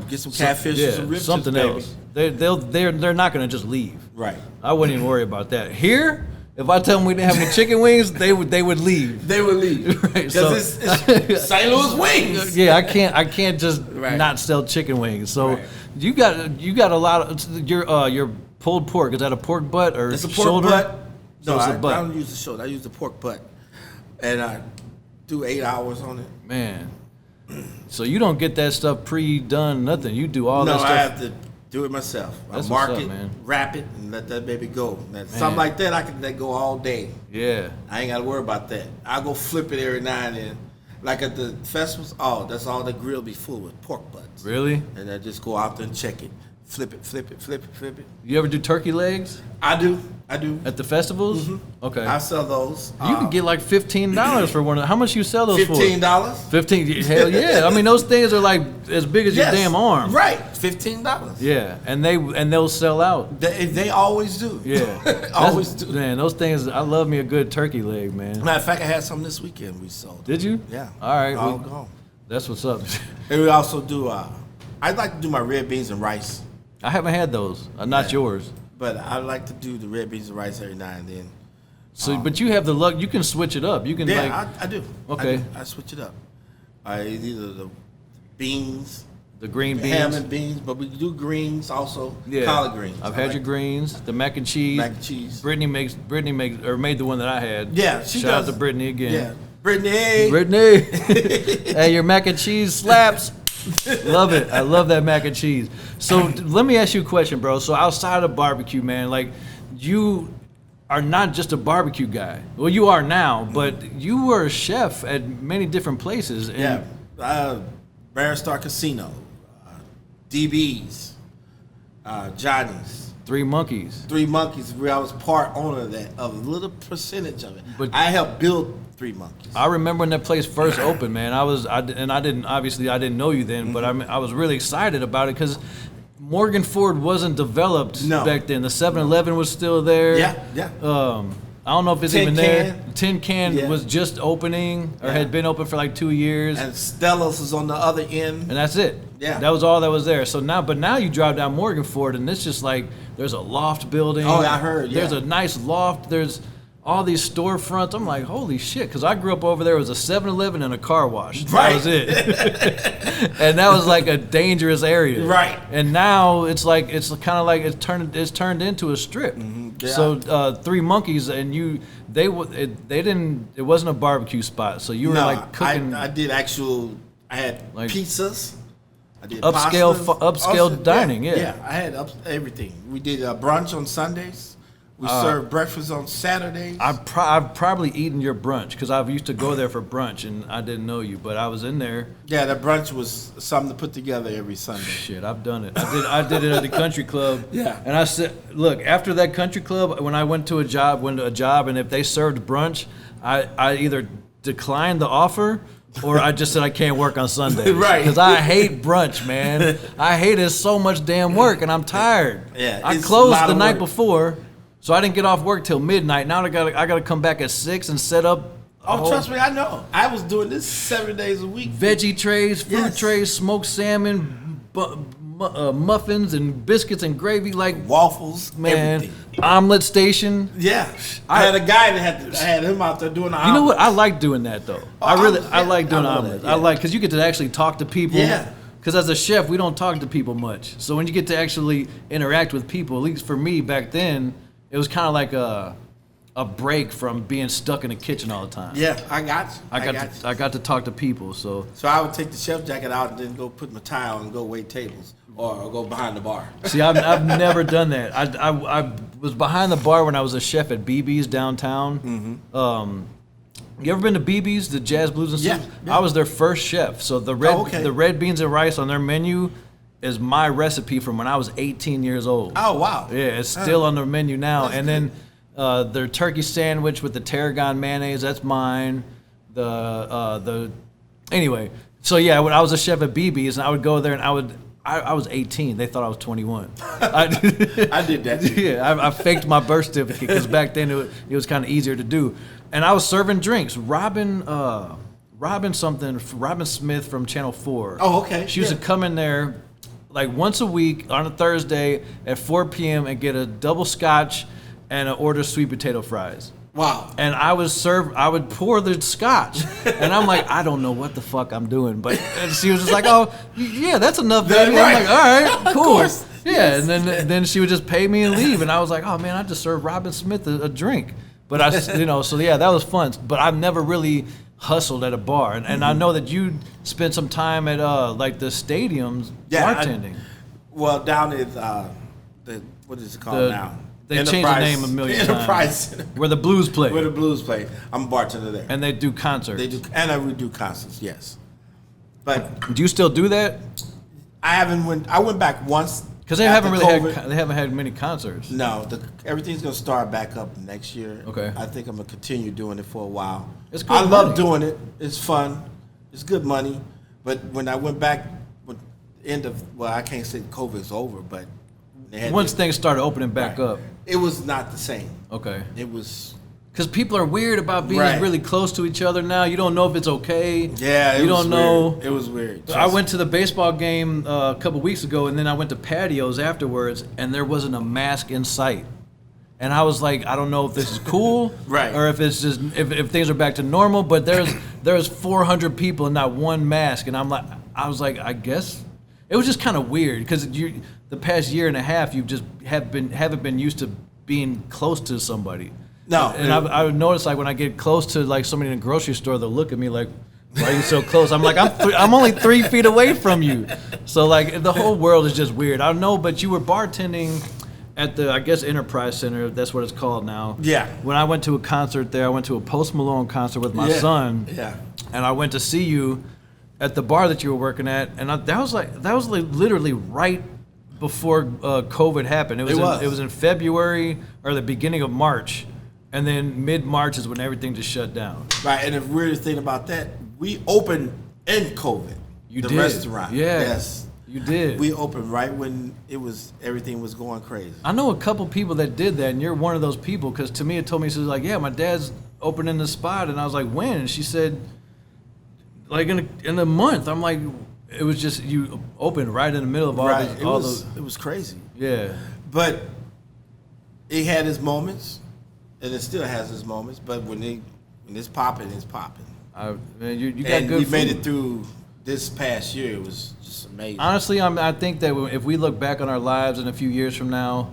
get some catfish or some ribs, something else. They're not going to just leave. Right. I wouldn't even worry about that. Here, if I tell them we didn't have any chicken wings, they would leave. They would leave. Right. Because it's St. Louis wings. Yeah, I can't just not sell chicken wings. So you got a lot of your pulled pork. Is that a pork butt or it's a pork shoulder? Butt. So no, it's I a butt. don't use the shoulder. I use the pork butt, and I do 8 hours on it. Man, so you don't get that stuff pre-done, nothing. You do all that stuff. No, I have to do it myself. That's I mark what's up, it, man. wrap it, and let that baby go. Something like that, I can let go all day. Yeah. I ain't got to worry about that. I go flip it every now and then. Like at the festivals, that's all the grill be full with pork butts. Really? And I just go out there and check it. Flip it, flip it, flip it, flip it. You ever do turkey legs? I do. At the festivals? Mm-hmm. Okay. I sell those. You can get like $15 for one of them. How much you sell those for? $15. $15. Hell yeah. I mean, those things are like as big as your damn arm. Right. $15. Yeah. And they'll sell out. They always do. Yeah. Always do. Man, those things, I love me a good turkey leg, man. Matter of fact, I had some this weekend we sold. Did you? Yeah. All right. All gone. That's what's up. And we also do, I'd like to do my red beans and rice. I haven't had those. Not yours. But I like to do the red beans and rice every now and then. So, but you have the luck. You can switch it up. You can I do. Okay. I switch it up. Either the beans, the green beans, ham and beans, but we do greens also. Yeah. Collard greens. I've had your greens, the mac and cheese. Mac and cheese. Brittany made the one that I had. Yeah, she Shout does. out to Brittany again. Yeah, Brittany. Hey, your mac and cheese slaps. Love it. I love that mac and cheese. So let me ask you a question, bro. So outside of barbecue, man, like you are not just a barbecue guy. Well, you are now, but you were a chef at many different places. And Baron Star Casino, DB's, Johnny's. Three Monkeys. Three Monkeys, where I was part owner of that, of a little percentage of it. But I helped build Three Monkeys. I remember when that place first opened, man. I didn't know you then, but I was really excited about it because Morgan Ford wasn't developed back then. The 7-Eleven was still there. Yeah. I don't know if it's even there. Tin Can was just opening or had been open for like 2 years. And Stella's was on the other end. And that's it. Yeah. That was all that was there. So now you drive down Morgan Ford and it's just like there's a loft building. Oh, I heard, yeah. There's a nice loft. There's all these storefronts. I'm like, holy shit, because I grew up over there. It was a 7-Eleven and a car wash. Right. That was it. And that was like a dangerous area. Right. And now it's kind of like it's turned into a strip. Mm-hmm. Yeah. So Three Monkeys and it wasn't a barbecue spot. So you were like cooking. I had like pizzas. I did upscale dining. Yeah, I had everything. We did brunch on Sundays. We served breakfast on Saturdays. I've probably eaten your brunch because I used to go there for brunch and I didn't know you, but I was in there. Yeah, the brunch was something to put together every Sunday. Shit, I've done it. I did it at the country club. Yeah. And I said, look, after that country club, when I went to a job, and if they served brunch, I either declined the offer or I just said I can't work on Sunday. Right. Because I hate brunch, man. I hate it so much damn work and I'm tired. Yeah. I closed the night before. So I didn't get off work till midnight. Now I gotta come back at 6 and set up. Oh, trust me, I know. I was doing this 7 days a week. Veggie trays, fruit trays, smoked salmon, muffins and biscuits and gravy, like Waffles, man, everything. omelet station. Yeah, I had a guy that I had him out there doing the omelets. You know what? I like doing that though. I like doing omelets. Yeah. I like because you get to actually talk to people. Yeah. Because as a chef, we don't talk to people much. So when you get to actually interact with people, at least for me back then, it was kind of like a break from being stuck in the kitchen all the time. Yeah, I got you. I got to talk to people. So I would take the chef jacket out and then go put my tie on and go wait tables or go behind the bar. see, I've never done that. I was behind the bar when I was a chef at BB's downtown. Mm-hmm. You ever been to BB's, the Jazz Blues and Soup? Yeah. I was their first chef. So the red beans and rice on their menu is my recipe from when I was 18 years old. Oh wow! Yeah, it's still on the menu now. And then their turkey sandwich with the tarragon mayonnaise, that's mine. Anyway, so yeah, when I was a chef at BB's, and I would go there, and I was 18. They thought I was 21. I did that too. Yeah, I faked my birth certificate because back then it was kind of easier to do. And I was serving drinks. Robin Smith from Channel 4. Oh, okay. She used to come in there like once a week on a Thursday at 4 p.m. and get a double scotch and an order sweet potato fries. Wow. And I would pour the scotch. And I'm like, I don't know what the fuck I'm doing. But and she was just like, oh, yeah, that's enough, baby. Right. I'm like, all right, cool. course. Yeah, Yes. and then she would just pay me and leave. And I was like, oh, man, I just served Robin Smith a drink. But so yeah, that was fun. But I've never really hustled at a bar. And I know that you spent some time at like the stadiums bartending. Well, down at what is it called now? They changed the name a million times. Enterprise Center. Where the Blues play. Where the Blues play. I'm a bartender there. And they do concerts. We do concerts, yes. But do you still do that? I went back once. Because they haven't had many concerts. No, everything's gonna start back up next year. Okay. I think I'm gonna continue doing it for a while. It's good I love money. doing it. It's fun. It's good money. But when I went back, I can't say COVID's over, but once things started opening back up, it was not the same. Okay. It was. Because people are weird about being really close to each other now. You don't know if it's okay. Yeah, you don't know. It was weird. I went to the baseball game a couple weeks ago, and then I went to patios afterwards, and there wasn't a mask in sight. And I was like, I don't know if this is cool, Right. or if it's just if things are back to normal. But there's 400 people and not one mask, and I was like, I guess it was just kind of weird because the past year and a half you just haven't been used to being close to somebody. No, and I would notice like when I get close to like somebody in a grocery store, they'll look at me like, "Why are you so close?" I'm like, I'm only 3 feet away from you. So like the whole world is just weird. I don't know, but you were bartending at the, I guess, Enterprise Center. That's what it's called now. Yeah. When I went to a concert there, I went to a Post Malone concert with my son. Yeah. And I went to see you at the bar that you were working at, and that was literally right before COVID happened. It was in February or the beginning of March. And then mid-March is when everything just shut down. Right, and the weirdest thing about that, we opened in COVID. You did. The restaurant. Yeah. Yes. You did. We opened right when everything was going crazy. I know a couple people that did that, and you're one of those people, because to me it told me, she was like, yeah, my dad's opening the spot. And I was like, when? And she said, like in a month. I'm like, it was just, you opened right in the middle of all those. It was crazy. Yeah. But it had its moments. And it still has its moments, but when it's popping, it's popping. Man, you got good. We made it through this past year. It was just amazing. Honestly, I think that if we look back on our lives in a few years from now,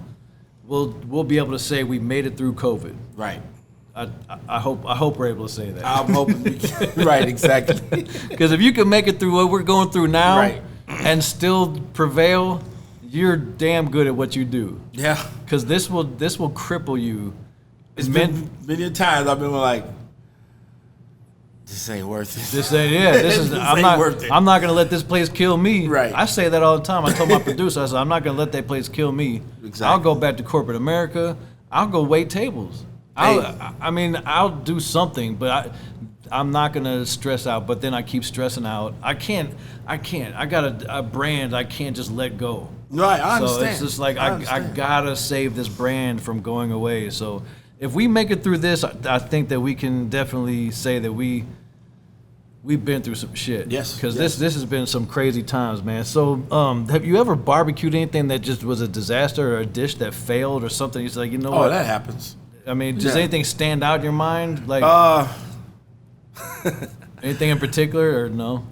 we'll be able to say we made it through COVID. Right. I hope we're able to say that. I'm hoping we can. Right, exactly. Because if you can make it through what we're going through now, and still prevail, you're damn good at what you do. Yeah. Because this will cripple you. It's been many times I've been like, this ain't worth it. This is worth it. I'm not gonna let this place kill me. Right. I say that all the time. I told my producer, I said, I'm not gonna let that place kill me. Exactly. I'll go back to corporate America. I'll go wait tables. I'll do something, but I'm not gonna stress out, but then I keep stressing out. I can't. I got a brand I can't just let go. Right, I So understand. it's just like I I understand. gotta save this brand from going away. So if we make it through this, I think that we can definitely say that we've been through some shit. Yes, Because yes. this has been some crazy times, man. So have you ever barbecued anything that just was a disaster or a dish that failed or something? You're like, you know Oh, what? that happens. I mean, does Yeah. anything stand out in your mind? Like anything in particular or no?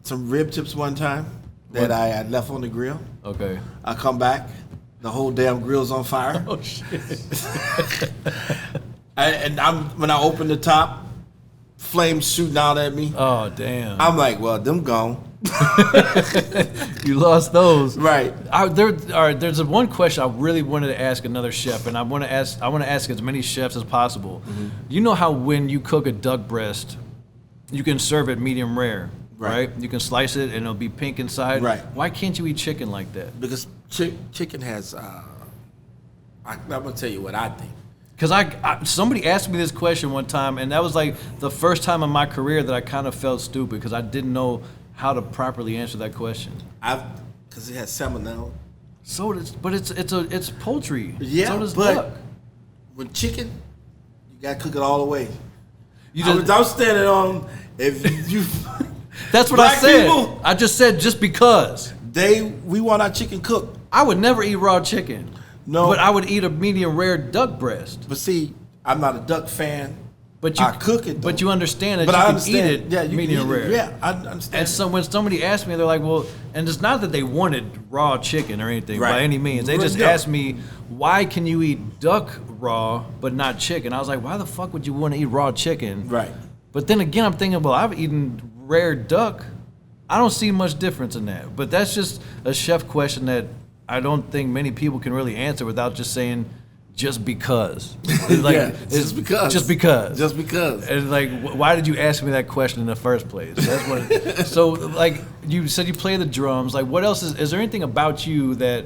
Some rib tips one time that I had left on the grill. Okay. I come back, the whole damn grill's on fire. Oh shit. When I open the top, flames shooting out at me. Oh damn. I'm like, well, them gone. You lost those. Right. All right, there's one question I really wanted to ask another chef, and I want to ask as many chefs as possible. Mm-hmm. You know how when you cook a duck breast, you can serve it medium rare, right? You can slice it and it'll be pink inside. Right. Why can't you eat chicken like that? Because chicken has, I'm going to tell you what I think. Because somebody asked me this question one time, and that was like the first time in my career that I kind of felt stupid because I didn't know how to properly answer that question. Because it has salmonella. So it's poultry. Yeah, so does but duck. with chicken, you got to cook it all the way. You I was standing on, if you... That's what I Black said. people- I just said just because. We want our chicken cooked. I would never eat raw chicken. No. But I would eat a medium rare duck breast. But see, I'm not a duck fan. But you I cook it, though. But you understand that But you I can understand. eat it Yeah, you can medium eat it. rare. Yeah, I understand. And so when somebody asked me, they're like, well, and it's not that they wanted raw chicken or anything by Right. any means. They just No. asked me, why can you eat duck raw but not chicken? I was like, why the fuck would you want to eat raw chicken? Right. But then again, I'm thinking, well, I've eaten rare duck. I don't see much difference in that. But that's just a chef question that I don't think many people can really answer without just saying, just because. Like, Yeah, it's just because. Just because. Just because. And like, why did you ask me that question in the first place? That's what. So, like, you said you play the drums. Like, what else is there anything about you that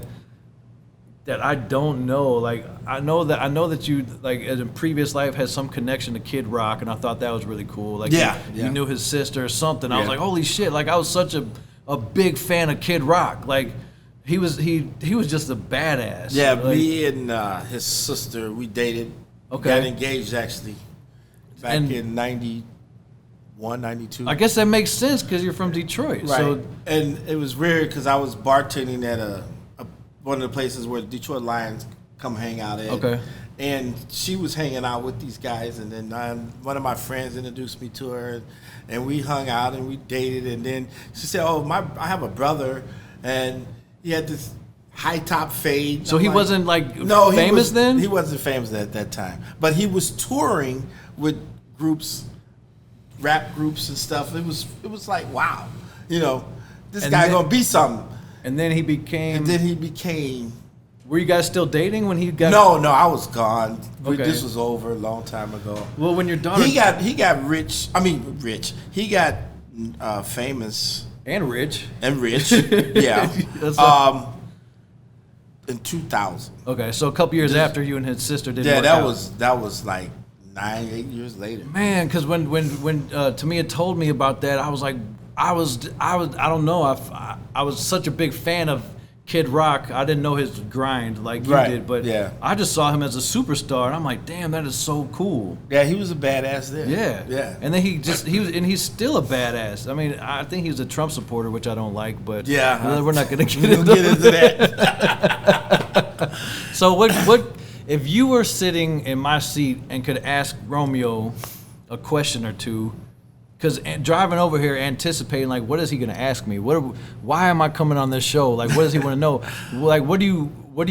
I don't know? Like, I know that you like in a previous life had some connection to Kid Rock, and I thought that was really cool. Like, Yeah, you yeah. knew his sister or something. I was Yeah. like, holy shit! Like, I was such a big fan of Kid Rock. Like, he was just a badass. Yeah, Like, me and his sister, we dated. Okay. Got engaged, actually, back And- in 91, 92. I guess that makes sense because you're from Detroit. Right. So And it was weird because I was bartending at one of the places where the Detroit Lions come hang out at. Okay. And she was hanging out with these guys, and then one of my friends introduced me to her, and we hung out and we dated. And then she said, "Oh, I have a brother, and he had this high top fade." So I'm he wasn't like no, famous then? He wasn't famous at that time, but he was touring with groups, rap groups and stuff. It was like, wow, this And guy then- gonna be something. And then he became. And then he became. Were you guys still dating when he got? No, I was gone. Okay. This was over a long time ago. Well, when your daughter He got rich. I mean, rich. He got famous and rich. and rich. Yeah. That's In 2000. Okay, so a couple years after you and his sister didn't Yeah, work that out. was like 8 years later. Man, because when Tamia told me about that, I was like, I don't know, I was such a big fan of Kid Rock. I didn't know his grind like you Right, did, but yeah. I just saw him as a superstar, and I'm like, damn, that is so cool. Yeah, he was a badass then. Yeah, Yeah. And then he's still a badass. I mean, I think he's a Trump supporter, which I don't like, but Yeah. we're not gonna get We'll into get into that. So what if you were sitting in my seat and could ask Romeo a question or two? Because driving over here, anticipating like, what is he gonna ask me? Why am I coming on this show? Like, what does he want to know? Like, what would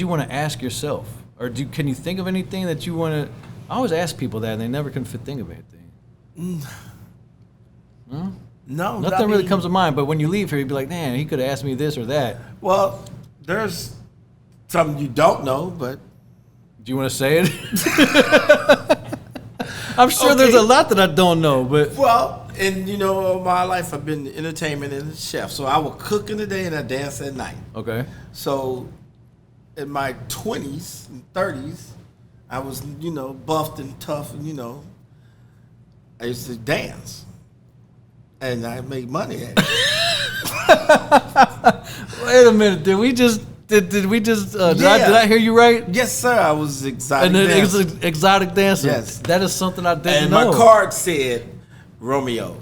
you want to ask yourself? Or can you think of anything that you want to? I always ask people that, and they never can think of anything. No, Nothing really comes to mind. But when you leave here, you'd be like, man, he could have asked me this or that. Well, there's something you don't know, but Do you want to say it? I'm sure Okay. there's a lot that I don't know, but well, and all my life I've been entertainment and a chef, so I will cook in the day and I dance at night. okay. So in my 20s and 30s, I was, buffed and tough, and I used to dance, and I made money at it. Wait a minute. Did we just? Did I hear you right? Yes, sir. I was exotic And then dancer. exotic dancer. Yes. That is something I didn't And know. my card said Romeo.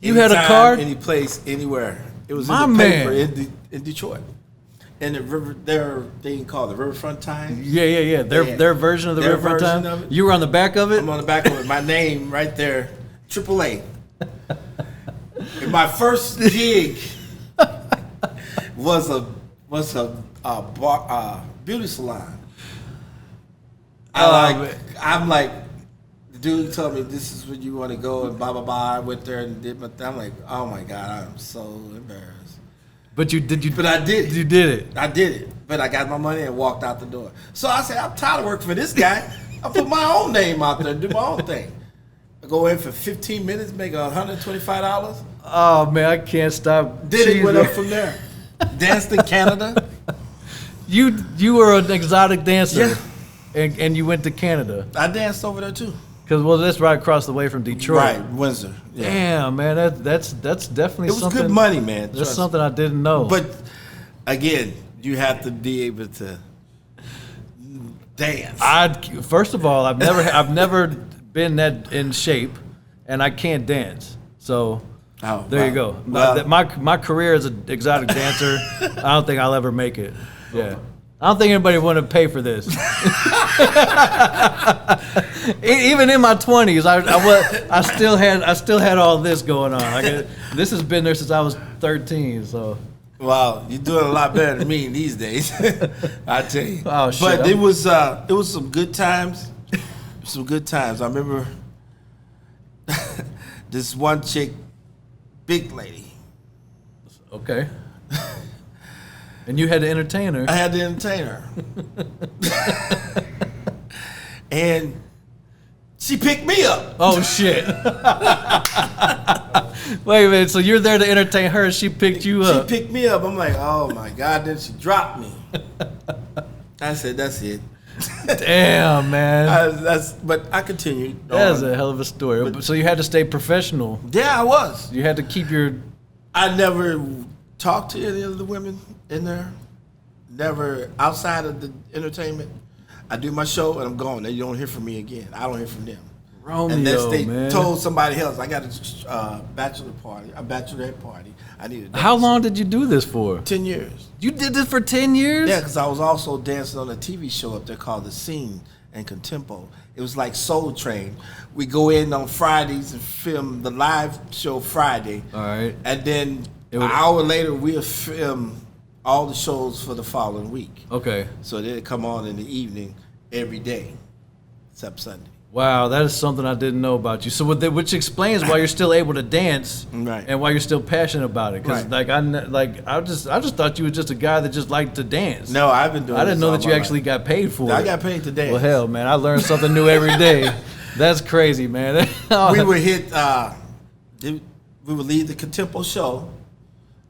You had a Anytime, card? Any place, anywhere. It was My in the paper man. in Detroit. And the river, their thing called the Riverfront Times. Yeah. Their version of the Their Riverfront version Time. of it. You were on the back of it. I'm on the back of it. My name right there, AAA. And my first gig was a beauty salon. I'm like, the dude told me this is where you want to go and blah blah blah. I went there and did my thing. I'm like, oh my god, I'm so embarrassed. But I did. You did it. I did it, but I got my money and walked out the door. So I said, I'm tired of working for this guy. I put my own name out there, do my own thing. I go in for 15 minutes, make $125. Oh man, I can't stop. Then it went Jesus. up from there. Danced in Canada. You were an exotic dancer, Yeah. and you went to Canada. I danced over there too. Cause that's right across the way from Detroit. Right, Windsor. Yeah. Damn, man, that's definitely It was something. good money, man. That's trust something I didn't know. me. But again, you have to be able to dance. First of all, I've never been that in shape, and I can't dance. So Oh, there you wow. go. Well- My career as an exotic dancer, I don't think I'll ever make it. Yeah. I don't think anybody want to pay for this. Even in my 20s, I still had all this going on. This has been there since I was 13. So Wow, you're doing a lot better than me these days. I tell you. Oh, shit. But it was some good times. Some good times. I remember this one chick, big lady. okay. And you had to entertain her. I had to entertain her. And she picked me up. Oh shit! Wait a minute. So you're there to entertain her, and she picked you up. She picked me up. I'm like, oh my God. Then she dropped me. I said, that's it. Damn, man. But I continued. That's on. a hell of a story. So you had to stay professional. Yeah, I was. You had to keep your. I never talked to any of the women in there. Never outside of the entertainment. I do my show and I'm gone. You don't hear from me again. I don't hear from them. Romeo, Unless they man. told somebody else, I got a bachelorette party. I needed. How long did you do this for? 10 years. You did this for 10 years? Yeah, because I was also dancing on a TV show up there called The Scene and Contempo. It was like Soul Train. We go in on Fridays and film the live show Friday. All right. And then It an would- hour later, we'll film all the shows for the following week. Okay. So they'd come on in the evening every day, except Sunday. Wow, that is something I didn't know about you. So, which explains why you're still able to dance, Right. and why you're still passionate about it. Because, Right. I just thought you were just a guy that just liked to dance. No, I've been doing I didn't this know all that you my actually life. got paid for it. I got paid to dance. Well, hell, man, I learn something new every day. That's crazy, man. We would hit, we would leave the Contempo show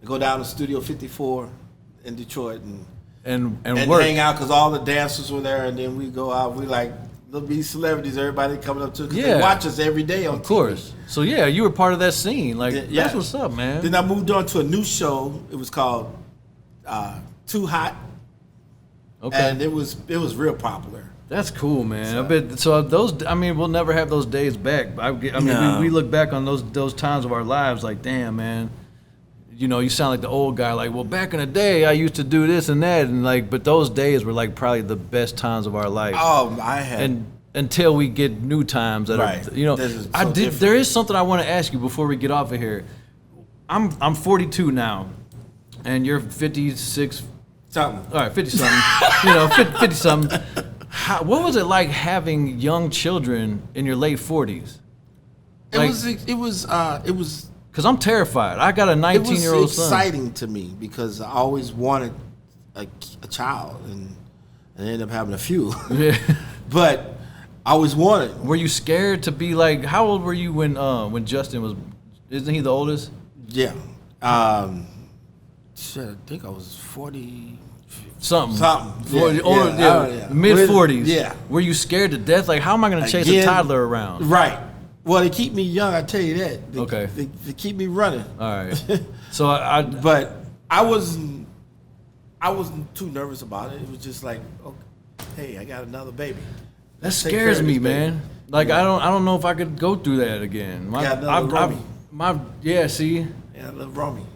and go down to Studio 54 in Detroit and and work. hang out because all the dancers were there, and then we go out. We like little bitty celebrities, everybody coming up to us 'cause Yeah. they watch us every day on Of course. So yeah, you were part of that scene. Like Yeah. that's what's up, man. Then I moved on to a new show. It was called Too Hot, Okay. and it was real popular. That's cool, man. So- I bet. So those. I mean, we'll never have those days back. I mean, No. we look back on those times of our lives like, damn, man. You know, you sound like the old guy. Like, well, back in the day, I used to do this and that, and like, but those days were like probably the best times of our life. Oh, I had. And until we get new times that Right. are, you know, This is I so did. different. There is something I want to ask you before we get off of here. I'm 42 now, and you're 56. something. All right, 50 something. 50 something. What was it like having young children in your late 40s? It was Because I'm terrified. I got a it 19-year-old was son. exciting to me because I always wanted a child, and I ended up having a few. Yeah. But I always wanted. Were you scared to be like? How old were you when Justin was? Isn't he the oldest? Yeah. Shit, I think I was something. Yeah. Mid 40s. Yeah. Were you scared to death? Like, how am I going to chase a Again, toddler around? Right. Well, they keep me young, I tell you that. Okay. They keep me running. All right. So But I wasn't too nervous about it. It was just like, okay, hey, I got another baby. that Let's take care scares of me, this baby. man. Like, I don't know if I could go through that again. Got another Romy. See. Yeah, little Romeo.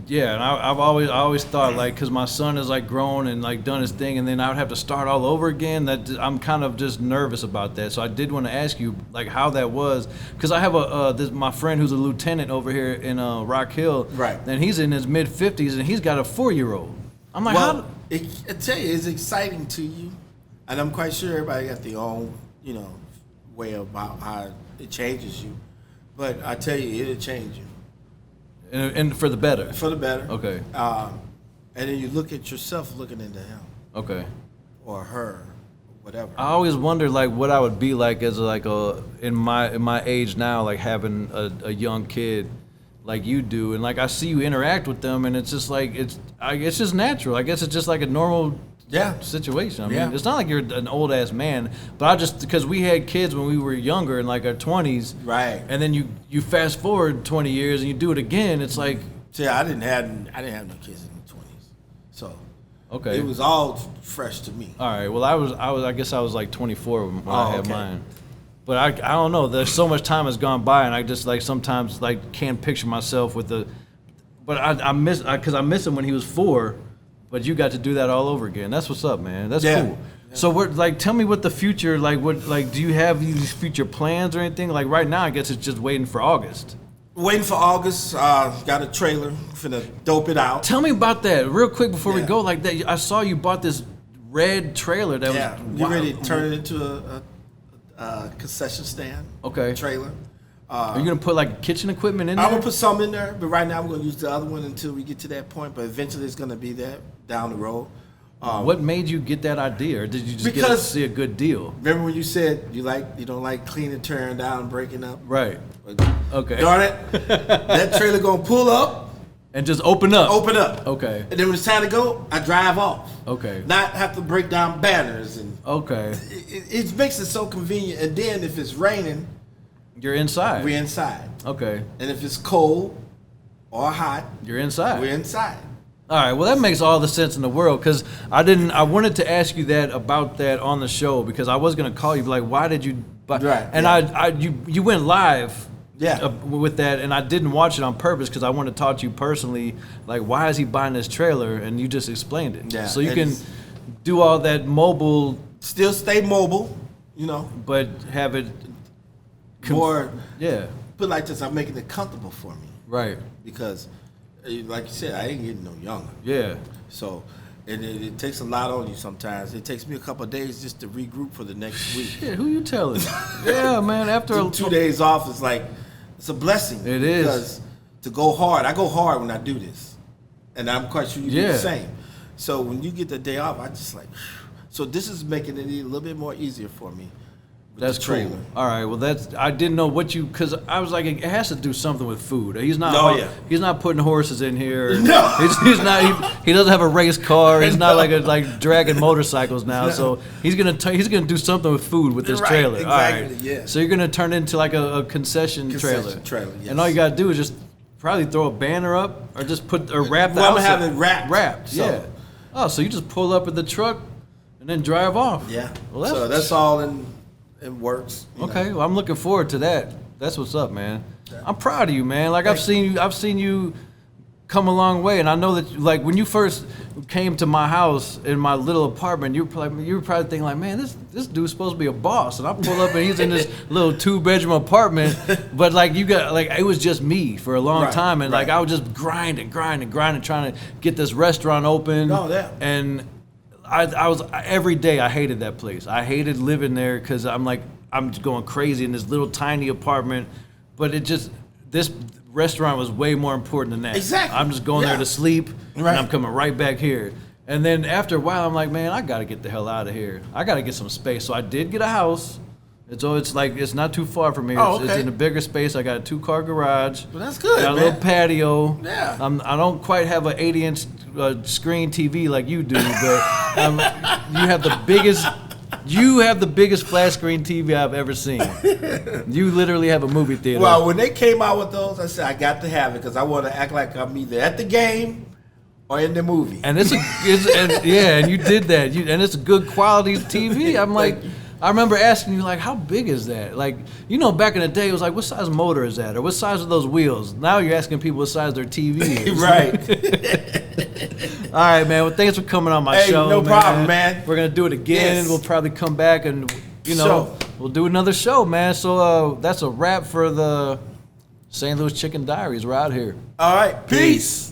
Yeah, and I always thought, like, because my son has like grown and like done his thing, and then I would have to start all over again. That I'm kind of just nervous about that. So I did want to ask you like how that was, because I have my friend who's a lieutenant over here in Rock Hill, Right. And he's in his mid 50s, and he's got a 4-year-old. I'm like, Well, I tell you, it's exciting to you, and I'm quite sure everybody got their own, way about how it changes you. But I tell you, it'll change you and for the better. for the better. Okay. And then you look at yourself looking into him Okay. or her, whatever. I always wonder like what I would be like as like in my age now, like having a young kid like you do, and like I see you interact with them, and it's just like it's just natural. I guess it's just like a normal situation. I mean, Yeah. it's not like you're an old ass man, but because we had kids when we were younger in like our 20s, Right. And then you fast forward 20 years and you do it again. It's like See, I didn't have no kids in the 20s, so okay, it was all fresh to me. all right. Well, I guess I was like 24 when I had okay. mine. But I don't know. There's so much time has gone by, and I just like sometimes like can't picture myself with the. But I miss him when he was 4, but you got to do that all over again. That's what's up, man. That's Yeah. cool. So what like tell me what the future like do you have these future plans or anything? Like right now I guess it's just waiting for August. Waiting for August. Got a trailer. Finna dope it out. Tell me about that real quick before we Yeah. go. Like that, I saw you bought this red trailer that Yeah, was you ready to turn it into a concession stand? Okay. Trailer. Are you gonna put like kitchen equipment in there? I'm gonna put some in there, but right now we're gonna use the other one until we get to that point. But eventually it's gonna be that down the road. What made you get that idea, or did you just get to Because- see a good deal? Remember when you said you don't like cleaning, tearing down, breaking up? Right. Okay. Darn it, that trailer gonna pull up, And just open up. open up. Okay. And then when it's time to go, I drive off. Okay. Not have to break down banners and Okay. it makes it so convenient. And then if it's raining, You're inside. we're inside. Okay. And if it's cold or hot, You're inside. we're inside. All right. Well, that makes all the sense in the world because I wanted to ask you that about that on the show because I was gonna call you like, why did you buy? Right, And yeah. you went live. Yeah. With that, and I didn't watch it on purpose because I want to talk to you personally. Like, why is he buying this trailer? And you just explained it. Yeah, So you and can it's- do all that mobile, Still stay mobile, but have it. more. Yeah. Put it like this, I'm making it comfortable for me Right. because, like you said, I ain't getting no younger. Yeah. So, and it takes a lot on you sometimes. It takes me a couple of days just to regroup for the next week. Shit, who you telling? Yeah, man. After 2 days off is like, it's a blessing. It is. Because to go hard, I go hard when I do this. And I'm quite sure you do Yeah. the same. So when you get the day off, I just like, so this is making it a little bit more easier for me. With That's the cool. trailer. All right. Well, I didn't know because I was like, it has to do something with food. He's not. Oh, yeah. He's not putting horses in here. No. He's not. He doesn't have a race car. He's not like dragging motorcycles now. No. So he's gonna do something with food with this Right, trailer. exactly, All right. yeah. So you're gonna turn it into like a concession trailer. trailer, yes. And all you gotta do is just probably throw a banner up or just wrap the Well, I'm gonna outside- have it wrapped, Wrapped. so- Yeah. Oh, so you just pull up at the truck and then drive off. Yeah. Well, So that's all in works. you know. Okay, well, I'm looking forward to that. That's what's up, man. I'm proud of you, man. Like I've seen you come a long way, and I know that like when you first came to my house in my little apartment, you were probably thinking like, man, this dude's supposed to be a boss, and I pull up and he's in this little 2-bedroom apartment, but like you got like it was just me for a long Right, time, and like right. I was just grinding, trying to get this restaurant open. Oh, yeah. And I was every day I hated that place. I hated living there because I'm just going crazy in this little tiny apartment. But this restaurant was way more important than that. Exactly. I'm just going there Yeah. to sleep and Right. I'm coming right back here. And then after a while I'm like, man, I gotta get the hell out of here. I gotta get some space. So I did get a house It's like it's not too far from here. Oh, It's okay. in a bigger space. I got a 2-car garage. Well, that's good, Got a man. little patio. Yeah. I don't quite have an 80-inch screen TV like you do, but you have the biggest. You have the biggest flat screen TV I've ever seen. You literally have a movie theater. Well, when they came out with those, I said I got to have it because I want to act like I'm either at the game or in the movie. and and you did that. And it's a good quality TV. I'm like, I remember asking you like, how big is that? Like, back in the day, it was like, what size motor is that, or what size are those wheels? Now you're asking people what size their TV is. Right. All right, man. Well, thanks for coming on my show. no problem, man. We're gonna do it again. Yes. We'll probably come back and Sure. we'll do another show, man. So that's a wrap for the St. Louis Chicken Diaries. We're out here. All right. Peace.